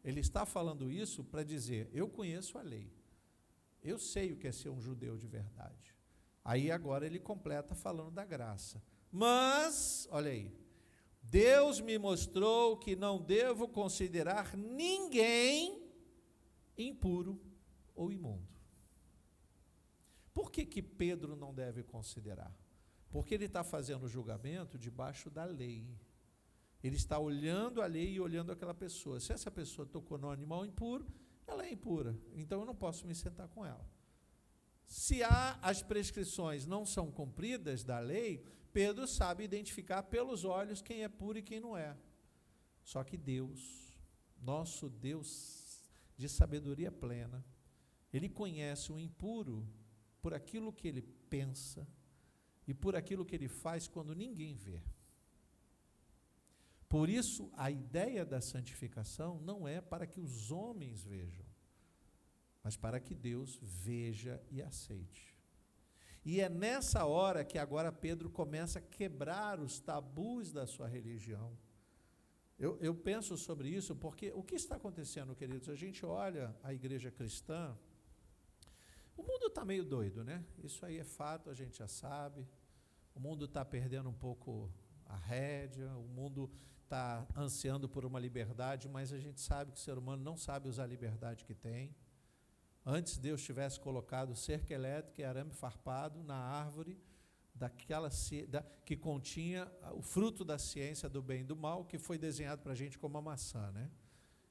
Ele está falando isso para dizer: eu conheço a lei. Eu sei o que é ser um judeu de verdade. Aí agora ele completa falando da graça. Mas, olha aí, Deus me mostrou que não devo considerar ninguém impuro ou imundo. Por que Pedro não deve considerar? Porque ele está fazendo o julgamento debaixo da lei. Ele está olhando a lei e olhando aquela pessoa. Se essa pessoa tocou no animal impuro, ela é impura. Então eu não posso me sentar com ela. Se as prescrições não são cumpridas da lei, Pedro sabe identificar pelos olhos quem é puro e quem não é. Só que Deus, nosso Deus de sabedoria plena, Ele conhece o impuro por aquilo que ele pensa e por aquilo que ele faz quando ninguém vê. Por isso, a ideia da santificação não é para que os homens vejam, mas para que Deus veja e aceite. E é nessa hora que agora Pedro começa a quebrar os tabus da sua religião. Eu penso sobre isso porque o que está acontecendo, queridos? A gente olha a igreja cristã, o mundo está meio doido, né? Isso aí é fato, a gente já sabe. O mundo está perdendo um pouco a rédea, o mundo está ansiando por uma liberdade, mas a gente sabe que o ser humano não sabe usar a liberdade que tem. Antes Deus tivesse colocado cerca elétrica e arame farpado na árvore que continha o fruto da ciência do bem e do mal, que foi desenhado para a gente como uma maçã, né?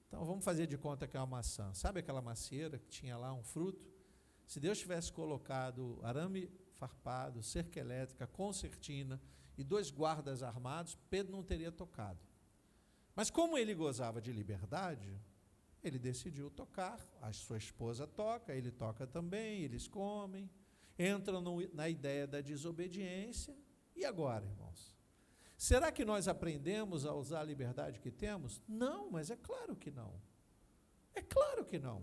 Então vamos fazer de conta que é uma maçã. Sabe aquela macieira que tinha lá um fruto? Se Deus tivesse colocado arame farpado, cerca elétrica, concertina e 2 guardas armados, Pedro não teria tocado. Mas como ele gozava de liberdade, ele decidiu tocar, a sua esposa toca, ele toca também, eles comem, entram na ideia da desobediência. E agora, irmãos? Será que nós aprendemos a usar a liberdade que temos? Não, mas é claro que não. É claro que não.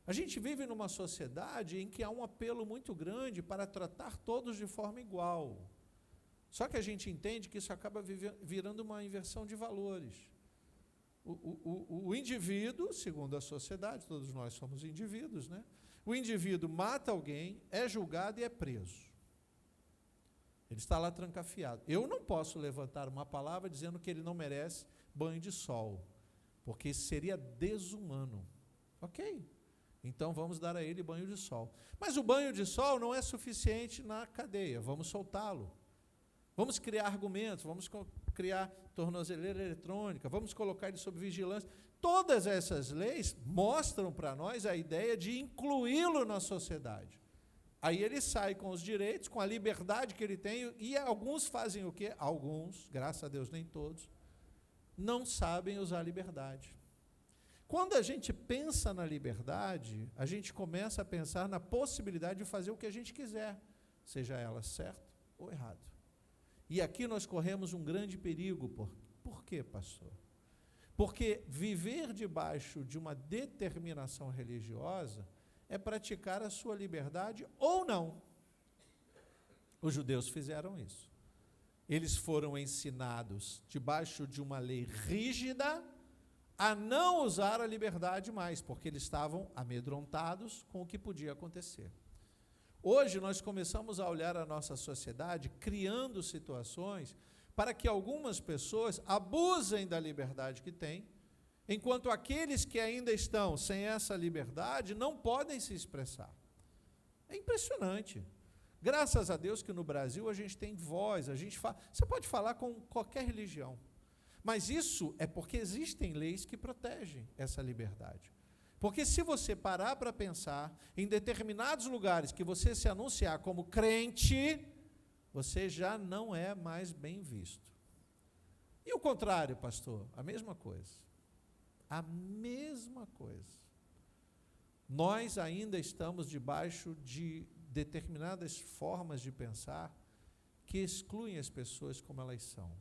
A gente vive numa sociedade em que há um apelo muito grande para tratar todos de forma igual. Só que a gente entende que isso acaba virando uma inversão de valores. O indivíduo, segundo a sociedade, todos nós somos indivíduos, né? O indivíduo mata alguém, é julgado e é preso. Ele está lá trancafiado. Eu não posso levantar uma palavra dizendo que ele não merece banho de sol, porque isso seria desumano. Ok? Então vamos dar a ele banho de sol. Mas o banho de sol não é suficiente na cadeia, vamos soltá-lo. Vamos criar argumentos, vamos criar tornozeleira eletrônica, vamos colocar ele sob vigilância. Todas essas leis mostram para nós a ideia de incluí-lo na sociedade. Aí ele sai com os direitos, com a liberdade que ele tem, e alguns fazem o quê? Alguns, graças a Deus nem todos, não sabem usar a liberdade. Quando a gente pensa na liberdade, a gente começa a pensar na possibilidade de fazer o que a gente quiser, seja ela certo ou errado. E aqui nós corremos um grande perigo. Por quê, pastor? Porque viver debaixo de uma determinação religiosa é praticar a sua liberdade ou não. Os judeus fizeram isso. Eles foram ensinados, debaixo de uma lei rígida, a não usar a liberdade mais, porque eles estavam amedrontados com o que podia acontecer. Hoje nós começamos a olhar a nossa sociedade criando situações para que algumas pessoas abusem da liberdade que têm, enquanto aqueles que ainda estão sem essa liberdade não podem se expressar. É impressionante. Graças a Deus que no Brasil a gente tem voz, você pode falar com qualquer religião, mas isso é porque existem leis que protegem essa liberdade. Porque se você parar para pensar, em determinados lugares que você se anunciar como crente, você já não é mais bem visto. E o contrário, pastor? A mesma coisa. A mesma coisa. Nós ainda estamos debaixo de determinadas formas de pensar que excluem as pessoas como elas são.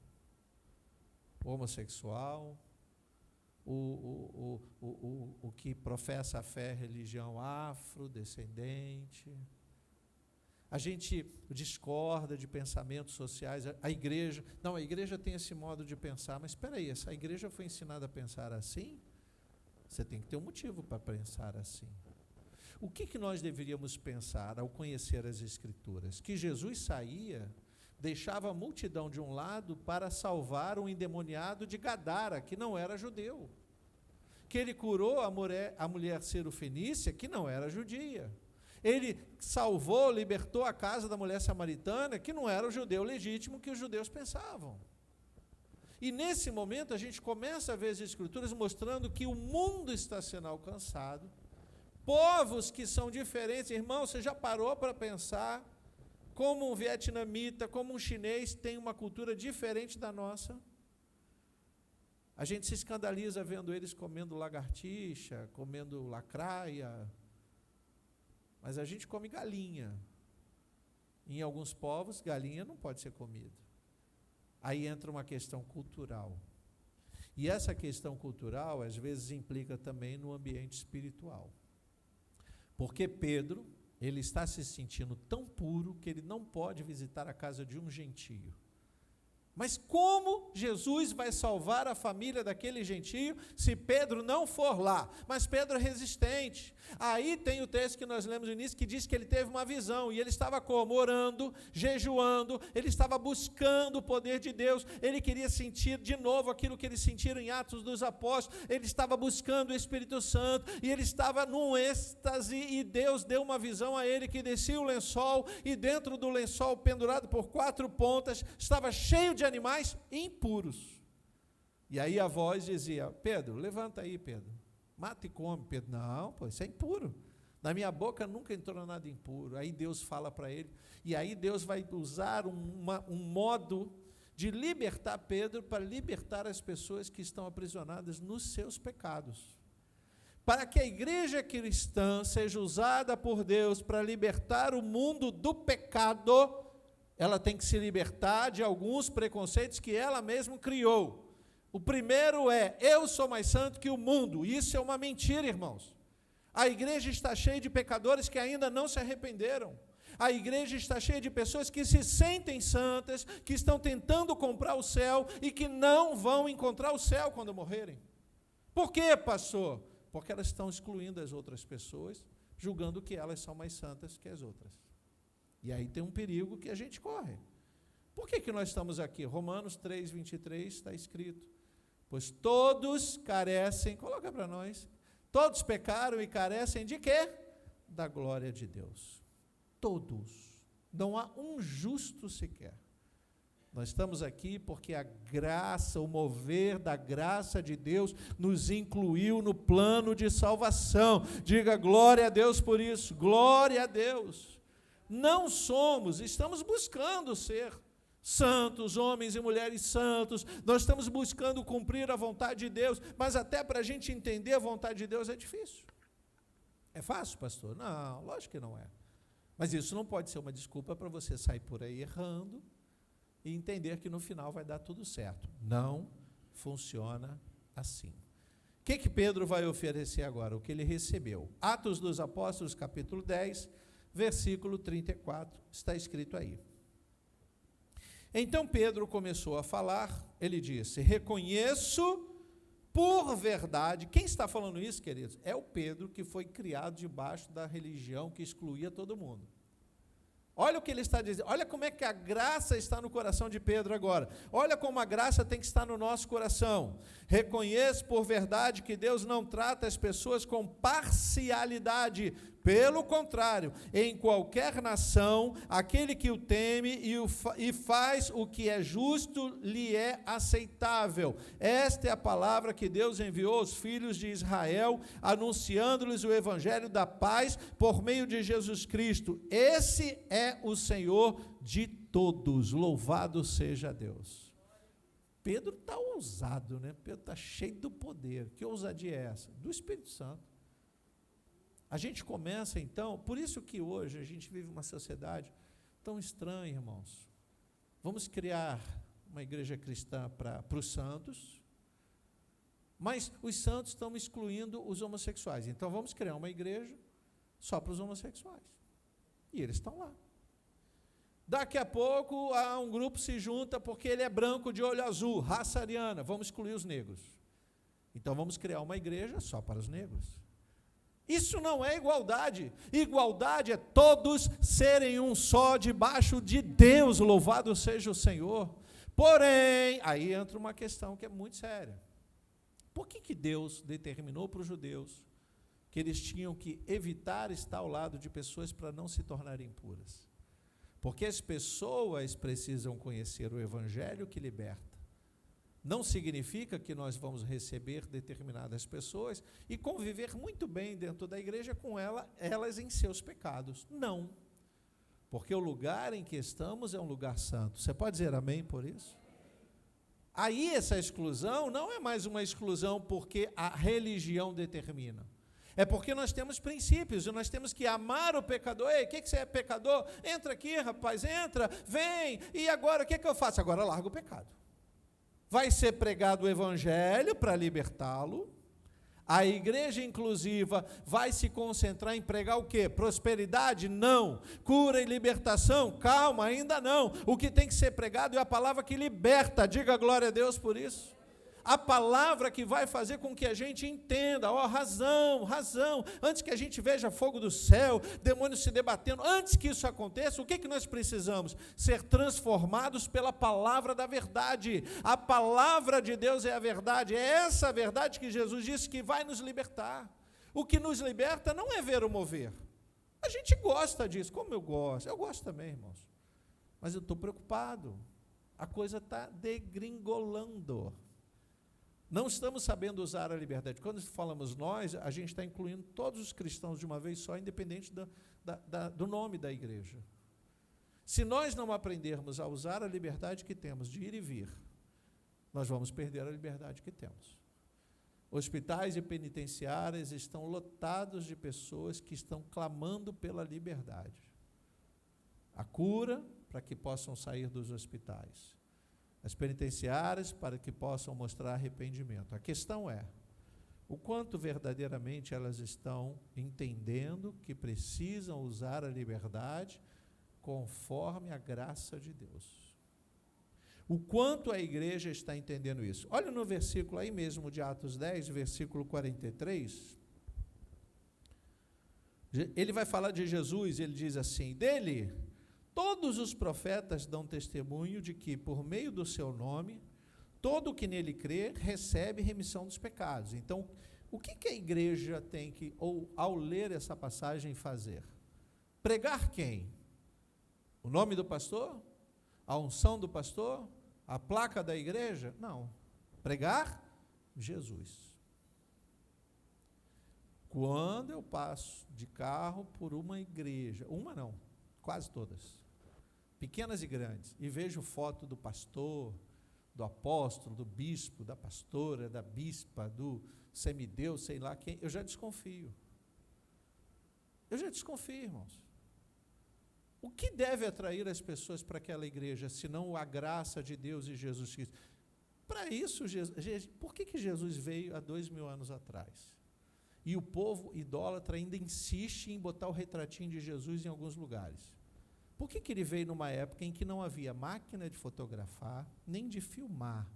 O homossexual, o que professa a fé, religião afrodescendente. A gente discorda de pensamentos sociais. A igreja tem esse modo de pensar, mas espera aí, essa igreja foi ensinada a pensar assim? Você tem que ter um motivo para pensar assim. O que nós deveríamos pensar ao conhecer as Escrituras? Que Jesus saía, deixava a multidão de um lado para salvar um endemoniado de Gadara, que não era judeu. Que ele curou a mulher cirofenícia, que não era judia. Ele salvou, libertou a casa da mulher samaritana, que não era o judeu legítimo que os judeus pensavam. E nesse momento a gente começa a ver as Escrituras mostrando que o mundo está sendo alcançado, povos que são diferentes. Irmão, você já parou para pensar como um vietnamita, como um chinês tem uma cultura diferente da nossa? A gente se escandaliza vendo eles comendo lagartixa, comendo lacraia, mas a gente come galinha. Em alguns povos, galinha não pode ser comida. Aí entra uma questão cultural. E essa questão cultural, às vezes, implica também no ambiente espiritual. Porque Pedro, ele está se sentindo tão puro que ele não pode visitar a casa de um gentio. Mas como Jesus vai salvar a família daquele gentio se Pedro não for lá? Mas Pedro é resistente. Aí tem o texto que nós lemos no início que diz que ele teve uma visão, e ele estava como? Orando, jejuando, ele estava buscando o poder de Deus, ele queria sentir de novo aquilo que eles sentiram em Atos dos Apóstolos, ele estava buscando o Espírito Santo, e ele estava num êxtase, e Deus deu uma visão a ele que descia o lençol, e dentro do lençol, pendurado por 4 pontas, estava cheio de animais impuros. E aí a voz dizia: Pedro, levanta aí, Pedro, mata e come. Pedro: não, pô, isso é impuro, na minha boca nunca entrou nada impuro. Aí Deus fala para ele, e aí Deus vai usar um modo de libertar Pedro, para libertar as pessoas que estão aprisionadas nos seus pecados. Para que a igreja cristã seja usada por Deus para libertar o mundo do pecado, ela tem que se libertar de alguns preconceitos que ela mesma criou. O primeiro é: eu sou mais santo que o mundo. Isso é uma mentira, irmãos. A igreja está cheia de pecadores que ainda não se arrependeram. A igreja está cheia de pessoas que se sentem santas, que estão tentando comprar o céu e que não vão encontrar o céu quando morrerem. Por quê, pastor? Porque elas estão excluindo as outras pessoas, julgando que elas são mais santas que as outras. E aí tem um perigo que a gente corre. Por que nós estamos aqui? Romanos 3, 23 está escrito: pois todos carecem, coloca para nós, todos pecaram e carecem de quê? Da glória de Deus. Todos. Não há um justo sequer. Nós estamos aqui porque a graça, o mover da graça de Deus nos incluiu no plano de salvação. Diga glória a Deus por isso. Glória a Deus. Não somos, estamos buscando ser santos, homens e mulheres santos, nós estamos buscando cumprir a vontade de Deus, mas até para a gente entender a vontade de Deus é difícil. É fácil, pastor? Não, lógico que não é. Mas isso não pode ser uma desculpa para você sair por aí errando e entender que no final vai dar tudo certo. Não funciona assim. O que Pedro vai oferecer agora? O que ele recebeu. Atos dos Apóstolos, capítulo 10, versículo 34, está escrito aí. Então Pedro começou a falar, ele disse: reconheço por verdade. Quem está falando isso, queridos? É o Pedro, que foi criado debaixo da religião que excluía todo mundo. Olha o que ele está dizendo, olha como é que a graça está no coração de Pedro agora. Olha como a graça tem que estar no nosso coração. Reconheço por verdade que Deus não trata as pessoas com parcialidade. Pelo contrário, em qualquer nação, aquele que o teme e faz o que é justo lhe é aceitável. Esta é a palavra que Deus enviou aos filhos de Israel, anunciando-lhes o evangelho da paz por meio de Jesus Cristo. Esse é o Senhor de todos. Louvado seja Deus. Pedro está ousado, né? Pedro está cheio do poder. Que ousadia é essa? Do Espírito Santo. A gente começa então, por isso que hoje a gente vive uma sociedade tão estranha, irmãos. Vamos criar uma igreja cristã para os santos, mas os santos estão excluindo os homossexuais. Então vamos criar uma igreja só para os homossexuais. E eles estão lá. Daqui a pouco um grupo se junta porque ele é branco de olho azul, raça ariana, vamos excluir os negros. Então vamos criar uma igreja só para os negros. Isso não é igualdade. Igualdade é todos serem um só debaixo de Deus, louvado seja o Senhor. Porém, aí entra uma questão que é muito séria. Por que Deus determinou para os judeus que eles tinham que evitar estar ao lado de pessoas para não se tornarem impuras? Porque as pessoas precisam conhecer o Evangelho que liberta. Não significa que nós vamos receber determinadas pessoas e conviver muito bem dentro da igreja com elas em seus pecados. Não. Porque o lugar em que estamos é um lugar santo. Você pode dizer amém por isso? Aí essa exclusão não é mais uma exclusão porque a religião determina. É porque nós temos princípios e nós temos que amar o pecador. Ei, o que você é pecador? Entra aqui, rapaz, entra, vem. E agora, o que eu faço? Agora larga o pecado. Vai ser pregado o Evangelho para libertá-lo. A igreja inclusiva vai se concentrar em pregar o quê? Prosperidade? Não. Cura e libertação? Calma, ainda não. O que tem que ser pregado é a palavra que liberta. Diga glória a Deus por isso. A palavra que vai fazer com que a gente entenda, razão, antes que a gente veja fogo do céu, demônios se debatendo, antes que isso aconteça, o que nós precisamos? Ser transformados pela palavra da verdade. A palavra de Deus é a verdade, é essa verdade que Jesus disse que vai nos libertar. O que nos liberta não é ver o mover. A gente gosta disso, como eu gosto também, irmãos. Mas eu estou preocupado, a coisa está degringolando. Não estamos sabendo usar a liberdade. Quando falamos nós, a gente está incluindo todos os cristãos de uma vez só, independente do nome da igreja. Se nós não aprendermos a usar a liberdade que temos de ir e vir, nós vamos perder a liberdade que temos. Hospitais e penitenciárias estão lotados de pessoas que estão clamando pela liberdade. A cura para que possam sair dos hospitais. As penitenciárias para que possam mostrar arrependimento. A questão é, o quanto verdadeiramente elas estão entendendo que precisam usar a liberdade conforme a graça de Deus. O quanto a igreja está entendendo isso. Olha no versículo aí mesmo de Atos 10, versículo 43. Ele vai falar de Jesus, ele diz assim, dele... Todos os profetas dão testemunho de que, por meio do seu nome, todo o que nele crê recebe remissão dos pecados. Então, o que a igreja tem que, ou ao ler essa passagem, fazer? Pregar quem? O nome do pastor? A unção do pastor? A placa da igreja? Não. Pregar Jesus. Quando eu passo de carro por uma igreja, uma não, quase todas, pequenas e grandes, e vejo foto do pastor, do apóstolo, do bispo, da pastora, da bispa, do semideus, sei lá quem, eu já desconfio. Eu já desconfio, irmãos. O que deve atrair as pessoas para aquela igreja, senão a graça de Deus e Jesus Cristo? Para isso, por que Jesus veio há 2000 anos atrás? E o povo idólatra ainda insiste em botar o retratinho de Jesus em alguns lugares. Por que ele veio numa época em que não havia máquina de fotografar, nem de filmar?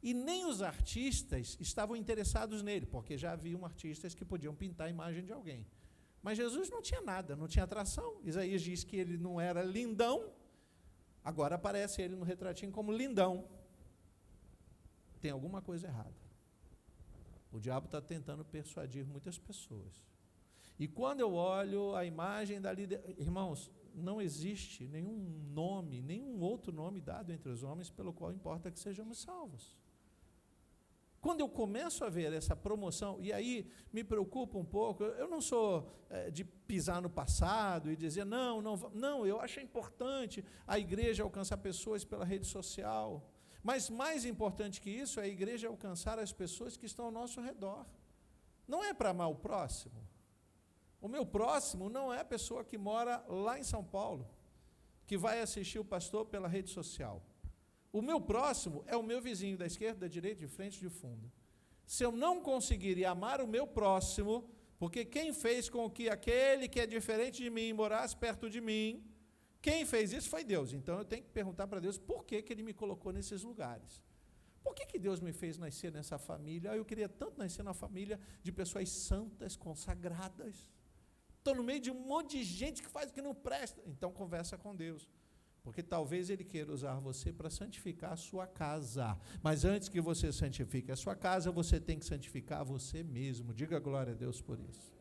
E nem os artistas estavam interessados nele, porque já haviam artistas que podiam pintar a imagem de alguém. Mas Jesus não tinha nada, não tinha atração. Isaías diz que ele não era lindão, agora aparece ele no retratinho como lindão. Tem alguma coisa errada. O diabo está tentando persuadir muitas pessoas. E quando eu olho a imagem da liderança, irmãos, não existe nenhum nome, nenhum outro nome dado entre os homens pelo qual importa que sejamos salvos. Quando eu começo a ver essa promoção, e aí me preocupa um pouco, eu não sou de pisar no passado e dizer, não, eu acho importante a igreja alcançar pessoas pela rede social, mas mais importante que isso é a igreja alcançar as pessoas que estão ao nosso redor. Não é para amar o próximo. O meu próximo não é a pessoa que mora lá em São Paulo, que vai assistir o pastor pela rede social. O meu próximo é o meu vizinho da esquerda, da direita, de frente e de fundo. Se eu não conseguir amar o meu próximo, porque quem fez com que aquele que é diferente de mim morasse perto de mim, quem fez isso foi Deus. Então eu tenho que perguntar para Deus por que ele me colocou nesses lugares. Por que Deus me fez nascer nessa família? Eu queria tanto nascer na família de pessoas santas, consagradas. Estou no meio de um monte de gente que faz o que não presta. Então conversa com Deus. Porque talvez Ele queira usar você para santificar a sua casa. Mas antes que você santifique a sua casa, você tem que santificar você mesmo. Diga glória a Deus por isso.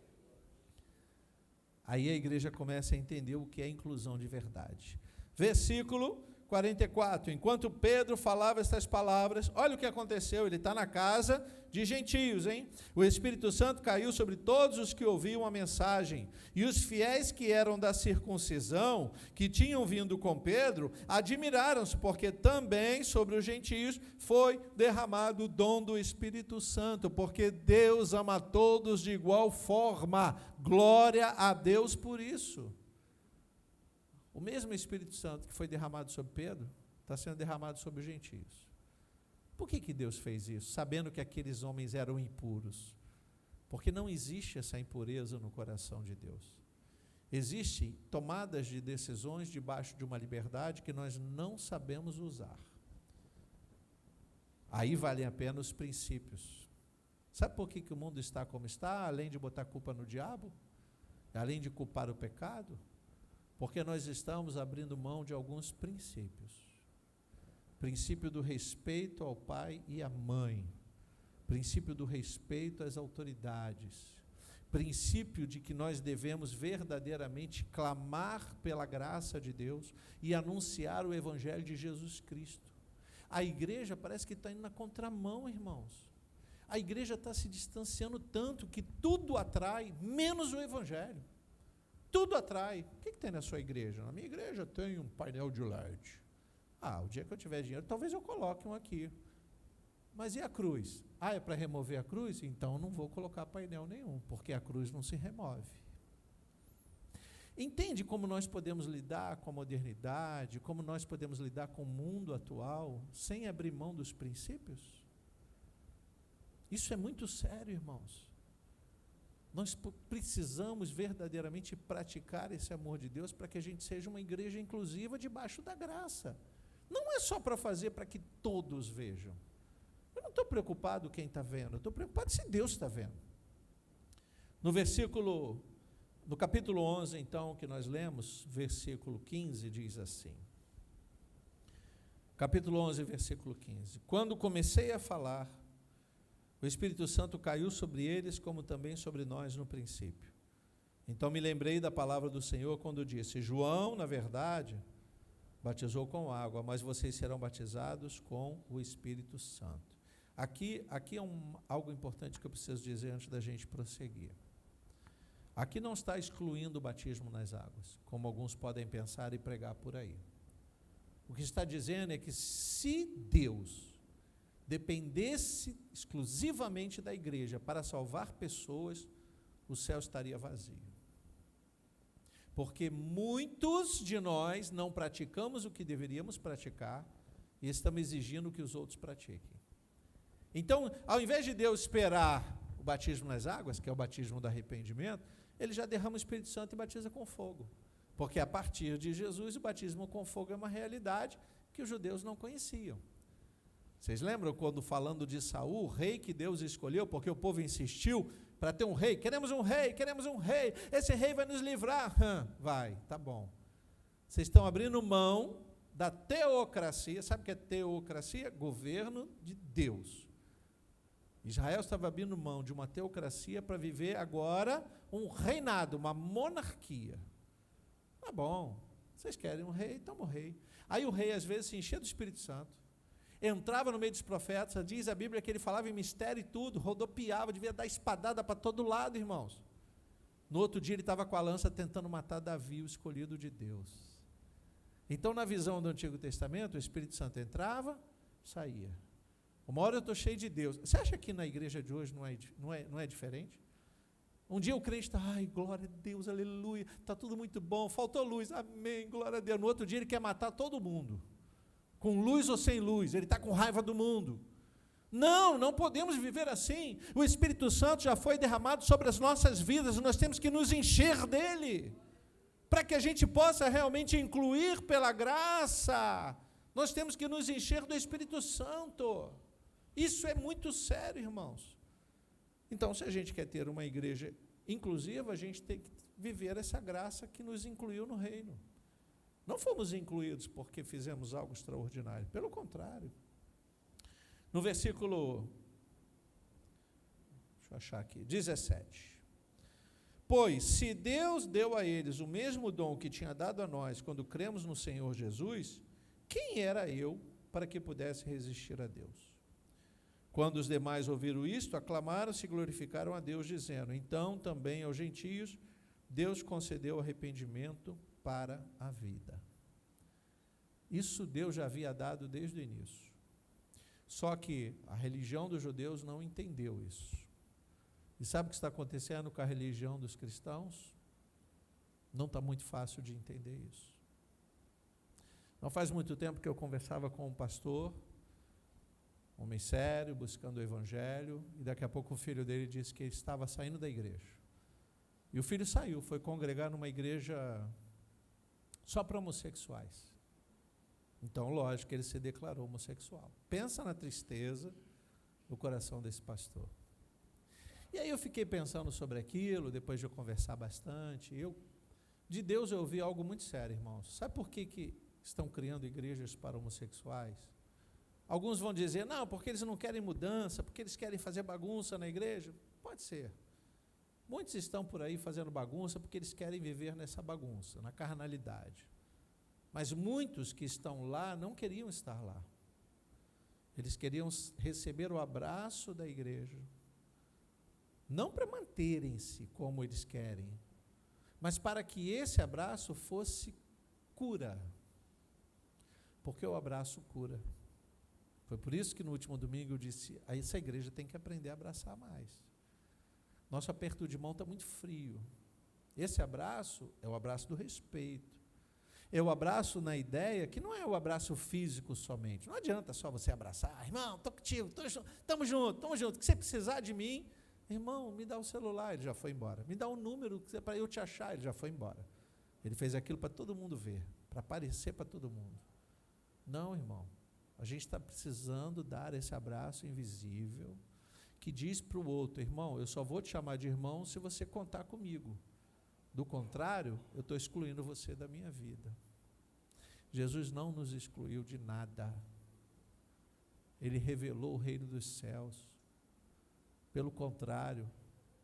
Aí a igreja começa a entender o que é inclusão de verdade. Versículo 44. Enquanto Pedro falava estas palavras, olha o que aconteceu. Ele está na casa de gentios, hein? O Espírito Santo caiu sobre todos os que ouviam a mensagem. E os fiéis que eram da circuncisão, que tinham vindo com Pedro, admiraram-se, porque também sobre os gentios foi derramado o dom do Espírito Santo, porque Deus ama todos de igual forma. Glória a Deus por isso. O mesmo Espírito Santo que foi derramado sobre Pedro, está sendo derramado sobre os gentios. Por que Deus fez isso? Sabendo que aqueles homens eram impuros. Porque não existe essa impureza no coração de Deus. Existem tomadas de decisões debaixo de uma liberdade que nós não sabemos usar. Aí valem a pena os princípios. Sabe por que o mundo está como está? Além de botar culpa no diabo? Além de culpar o pecado? Porque nós estamos abrindo mão de alguns princípios. Princípio do respeito ao pai e à mãe. Princípio do respeito às autoridades. Princípio de que nós devemos verdadeiramente clamar pela graça de Deus e anunciar o Evangelho de Jesus Cristo. A igreja parece que está indo na contramão, irmãos. A igreja está se distanciando tanto que tudo atrai, menos o Evangelho. Tudo atrai. O que tem na sua igreja? Na minha igreja tem um painel de LED. O dia que eu tiver dinheiro, talvez eu coloque um aqui. Mas e a cruz? É para remover a cruz? Então não vou colocar painel nenhum, porque a cruz não se remove. Entende como nós podemos lidar com a modernidade, como nós podemos lidar com o mundo atual, sem abrir mão dos princípios? Isso é muito sério, irmãos. Nós precisamos verdadeiramente praticar esse amor de Deus para que a gente seja uma igreja inclusiva debaixo da graça. Não é só para fazer para que todos vejam. Eu não estou preocupado quem está vendo, eu estou preocupado se Deus está vendo. No capítulo 11, então, que nós lemos, versículo 15, diz assim. Capítulo 11, versículo 15. Quando comecei a falar, o Espírito Santo caiu sobre eles, como também sobre nós no princípio. Então me lembrei da palavra do Senhor quando disse: João, na verdade, batizou com água, mas vocês serão batizados com o Espírito Santo. Aqui é algo importante que eu preciso dizer antes da gente prosseguir. Aqui não está excluindo o batismo nas águas, como alguns podem pensar e pregar por aí. O que está dizendo é que se Deus dependesse exclusivamente da igreja para salvar pessoas, o céu estaria vazio. Porque muitos de nós não praticamos o que deveríamos praticar e estamos exigindo que os outros pratiquem. Então, ao invés de Deus esperar o batismo nas águas, que é o batismo do arrependimento, Ele já derrama o Espírito Santo e batiza com fogo. Porque a partir de Jesus, o batismo com fogo é uma realidade que os judeus não conheciam. Vocês lembram quando, falando de Saul, o rei que Deus escolheu, porque o povo insistiu para ter um rei? Queremos um rei, esse rei vai nos livrar. Vai, tá bom. Vocês estão abrindo mão da teocracia. Sabe o que é teocracia? Governo de Deus. Israel estava abrindo mão de uma teocracia para viver agora um reinado, uma monarquia. Tá bom, vocês querem um rei, toma o rei. Aí o rei às vezes se enchia do Espírito Santo, entrava no meio dos profetas, diz a Bíblia que ele falava em mistério e tudo, rodopiava, devia dar espadada para todo lado, irmãos. No outro dia ele estava com a lança tentando matar Davi, o escolhido de Deus. Então, na visão do Antigo Testamento, o Espírito Santo entrava, saía. Uma hora eu estou cheio de Deus. Você acha que na igreja de hoje não é diferente? Um dia o crente está, glória a Deus, aleluia, está tudo muito bom, faltou luz, amém, glória a Deus. No outro dia ele quer matar todo mundo. Com luz ou sem luz, ele está com raiva do mundo. Não podemos viver assim. O Espírito Santo já foi derramado sobre as nossas vidas, nós temos que nos encher dele, para que a gente possa realmente incluir pela graça. Nós temos que nos encher do Espírito Santo. Isso é muito sério, irmãos. Então, se a gente quer ter uma igreja inclusiva, a gente tem que viver essa graça que nos incluiu no reino. Não fomos incluídos porque fizemos algo extraordinário, pelo contrário. No versículo, deixa eu achar aqui, 17. Pois, se Deus deu a eles o mesmo dom que tinha dado a nós quando cremos no Senhor Jesus, quem era eu para que pudesse resistir a Deus? Quando os demais ouviram isto, aclamaram-se e glorificaram a Deus, dizendo: então também aos gentios Deus concedeu arrependimento para a vida. Isso Deus já havia dado desde o início. Só que a religião dos judeus não entendeu isso. E sabe o que está acontecendo com a religião dos cristãos? Não está muito fácil de entender isso. Não faz muito tempo que eu conversava com um pastor, homem sério, buscando o evangelho, e daqui a pouco o filho dele disse que ele estava saindo da igreja. E o filho saiu, foi congregar numa igreja só para homossexuais. Então, lógico que ele se declarou homossexual. Pensa na tristeza no coração desse pastor. E aí eu fiquei pensando sobre aquilo, depois de eu conversar bastante. De Deus eu ouvi algo muito sério, irmãos. Sabe por que estão criando igrejas para homossexuais? Alguns vão dizer, não, porque eles não querem mudança, porque eles querem fazer bagunça na igreja. Pode ser. Muitos estão por aí fazendo bagunça porque eles querem viver nessa bagunça, na carnalidade. Mas muitos que estão lá não queriam estar lá. Eles queriam receber o abraço da igreja. Não para manterem-se como eles querem, mas para que esse abraço fosse cura. Porque o abraço cura. Foi por isso que no último domingo eu disse, essa igreja tem que aprender a abraçar mais. Nosso aperto de mão está muito frio. Esse abraço é o abraço do respeito. É o abraço na ideia que não é o abraço físico somente. Não adianta só você abraçar, irmão, estou contigo, estamos juntos, o que você precisar de mim, irmão, me dá o celular, ele já foi embora. Me dá o número para eu te achar, ele já foi embora. Ele fez aquilo para todo mundo ver, para aparecer para todo mundo. Não, irmão, a gente está precisando dar esse abraço invisível, que diz para o outro, irmão, eu só vou te chamar de irmão se você contar comigo. Do contrário, eu estou excluindo você da minha vida. Jesus não nos excluiu de nada. Ele revelou o reino dos céus. Pelo contrário,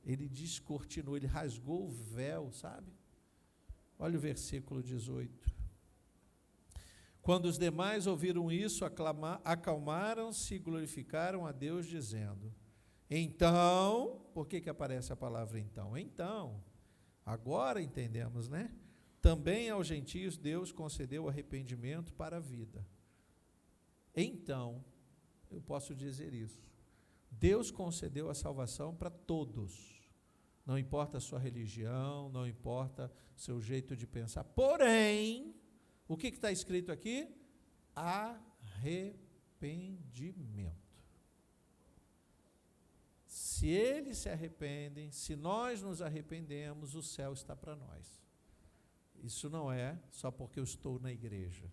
ele descortinou, ele rasgou o véu, sabe? Olha o versículo 18. Quando os demais ouviram isso, acalmaram-se e glorificaram a Deus, dizendo: então, por que aparece a palavra então? Então, agora entendemos, né? Também aos gentios Deus concedeu arrependimento para a vida. Então, eu posso dizer isso. Deus concedeu a salvação para todos. Não importa a sua religião, não importa o seu jeito de pensar. Porém, o que está escrito aqui? Arrependimento. Se eles se arrependem, se nós nos arrependemos, o céu está para nós. Isso não é só porque eu estou na igreja.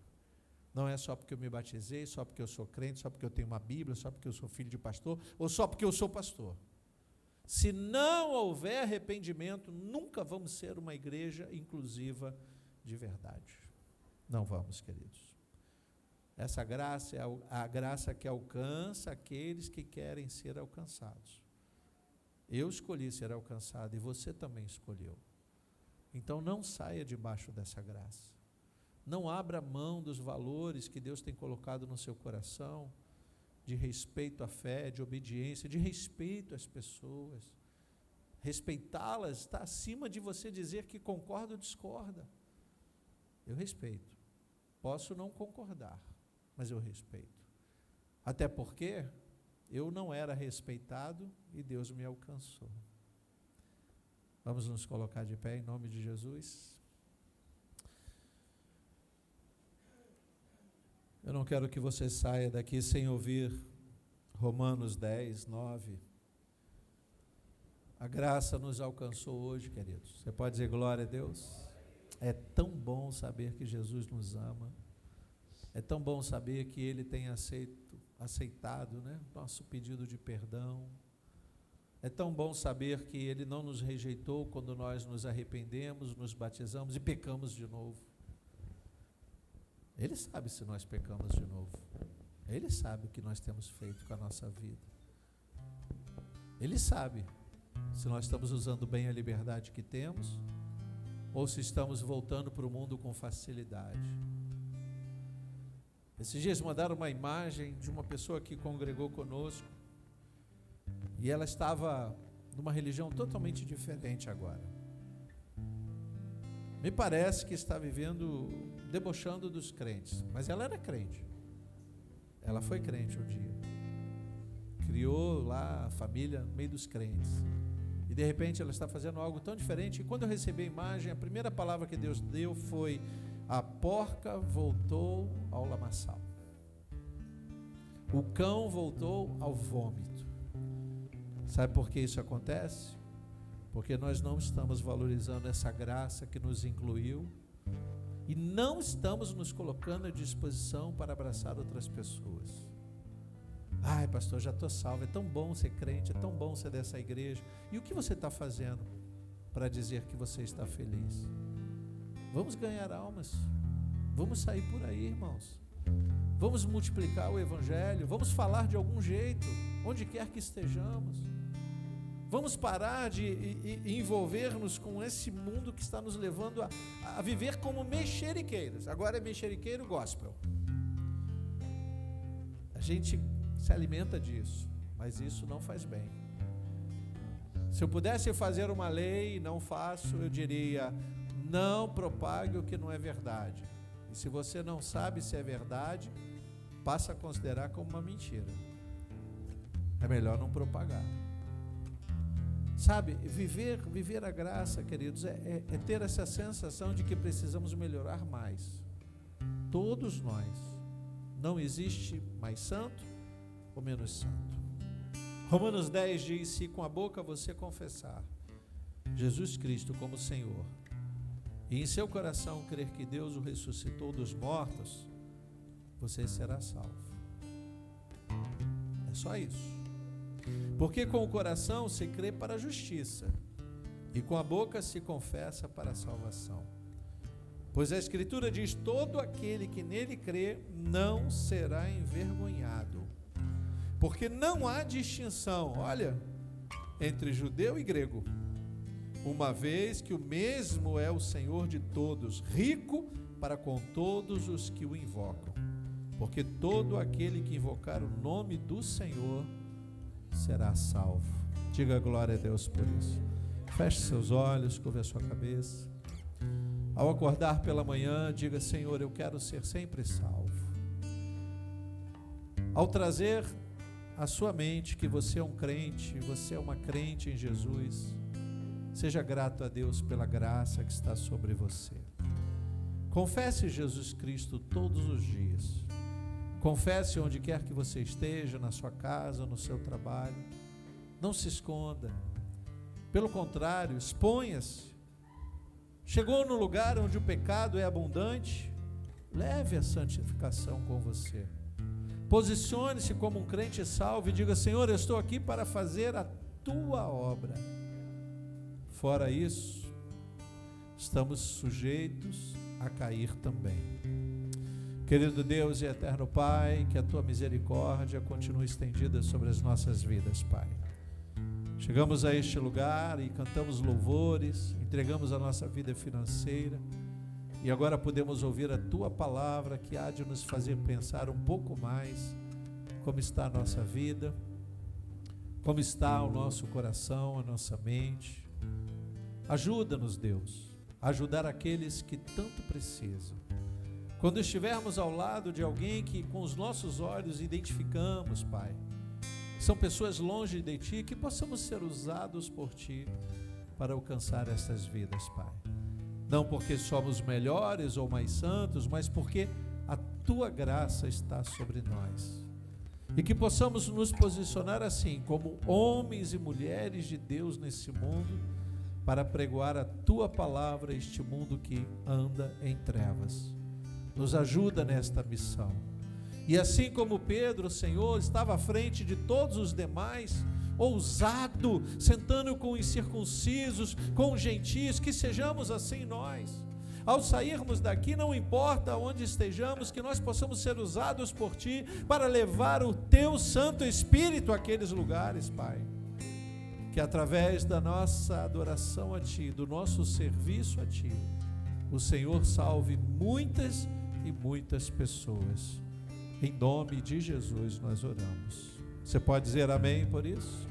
Não é só porque eu me batizei, só porque eu sou crente, só porque eu tenho uma Bíblia, só porque eu sou filho de pastor, ou só porque eu sou pastor. Se não houver arrependimento, nunca vamos ser uma igreja inclusiva de verdade. Não vamos, queridos. Essa graça é a graça que alcança aqueles que querem ser alcançados. Eu escolhi ser alcançado e você também escolheu. Então não saia debaixo dessa graça. Não abra mão dos valores que Deus tem colocado no seu coração, de respeito à fé, de obediência, de respeito às pessoas. Respeitá-las está acima de você dizer que concorda ou discorda. Eu respeito. Posso não concordar, mas eu respeito. Até porque eu não era respeitado e Deus me alcançou. Vamos nos colocar de pé em nome de Jesus. Eu não quero que você saia daqui sem ouvir Romanos 10, 9. A graça nos alcançou hoje, queridos. Você pode dizer glória a Deus? É tão bom saber que Jesus nos ama. É tão bom saber que Ele tem aceito aceitado, né? Nosso pedido de perdão. É tão bom saber que Ele não nos rejeitou quando nós nos arrependemos, nos batizamos e pecamos de novo. Ele sabe se nós pecamos de novo. Ele sabe o que nós temos feito com a nossa vida. Ele sabe se nós estamos usando bem a liberdade que temos ou se estamos voltando para o mundo com facilidade. Esses dias mandaram uma imagem de uma pessoa que congregou conosco e ela estava numa religião totalmente diferente agora. Me parece que está vivendo, debochando dos crentes, mas ela era crente. Ela foi crente um dia. Criou lá a família no meio dos crentes. E de repente ela está fazendo algo tão diferente. E quando eu recebi a imagem, a primeira palavra que Deus deu foi: a porca voltou ao lamaçal. O cão voltou ao vômito. Sabe por que isso acontece? Porque nós não estamos valorizando essa graça que nos incluiu e não estamos nos colocando à disposição para abraçar outras pessoas. Ai, pastor, já estou salvo, é tão bom ser crente, é tão bom ser dessa igreja. E o que você está fazendo para dizer que você está feliz? Vamos ganhar almas, vamos sair por aí, irmãos. Vamos multiplicar o evangelho, vamos falar de algum jeito, onde quer que estejamos. Vamos parar de envolver-nos com esse mundo que está nos levando a viver como mexeriqueiros. Agora é mexeriqueiro gospel. A gente se alimenta disso, mas isso não faz bem. Se eu pudesse fazer uma lei e não faço, eu diria: não propague o que não é verdade. E se você não sabe se é verdade, passa a considerar como uma mentira. É melhor não propagar. Sabe, viver a graça, queridos, é ter essa sensação de que precisamos melhorar mais. Todos nós. Não existe mais santo ou menos santo. Romanos 10 diz: se com a boca você confessar Jesus Cristo como Senhor e em seu coração crer que Deus o ressuscitou dos mortos, você será salvo. É só isso. Porque com o coração se crê para a justiça e com a boca se confessa para a salvação. Pois a Escritura diz: todo aquele que nele crê não será envergonhado. Porque não há distinção, olha, entre judeu e grego, uma vez que o mesmo é o Senhor de todos, rico para com todos os que o invocam. Porque todo aquele que invocar o nome do Senhor será salvo. Diga glória a Deus por isso. Feche seus olhos, curve a sua cabeça. Ao acordar pela manhã, diga: Senhor, eu quero ser sempre salvo. Ao trazer à sua mente que você é um crente, você é uma crente em Jesus, seja grato a Deus pela graça que está sobre você. Confesse Jesus Cristo todos os dias. Confesse onde quer que você esteja, na sua casa, no seu trabalho. Não se esconda. Pelo contrário, exponha-se. Chegou no lugar onde o pecado é abundante, leve a santificação com você. Posicione-se como um crente salvo e diga: Senhor, eu estou aqui para fazer a tua obra. Fora isso, estamos sujeitos a cair também. Querido Deus e eterno Pai, que a tua misericórdia continue estendida sobre as nossas vidas, Pai. Chegamos a este lugar e cantamos louvores, entregamos a nossa vida financeira e agora podemos ouvir a tua palavra que há de nos fazer pensar um pouco mais como está a nossa vida, como está o nosso coração, a nossa mente. Ajuda-nos, Deus, a ajudar aqueles que tanto precisam. Quando estivermos ao lado de alguém que com os nossos olhos identificamos, Pai, são pessoas longe de Ti, que possamos ser usados por Ti para alcançar essas vidas, Pai. Não porque somos melhores ou mais santos, mas porque a Tua graça está sobre nós. E que possamos nos posicionar assim, como homens e mulheres de Deus nesse mundo, para pregoar a Tua palavra a este mundo que anda em trevas. Nos ajuda nesta missão E assim como Pedro, Senhor, estava à frente de todos os demais, ousado, sentando com os incircuncisos, com os gentios, que sejamos assim nós. Ao sairmos daqui, não importa onde estejamos, que nós possamos ser usados por Ti para levar o Teu Santo Espírito àqueles lugares, Pai. Que através da nossa adoração a Ti, do nosso serviço a Ti, o Senhor salve muitas e muitas pessoas. Em nome de Jesus nós oramos. Você pode dizer amém por isso?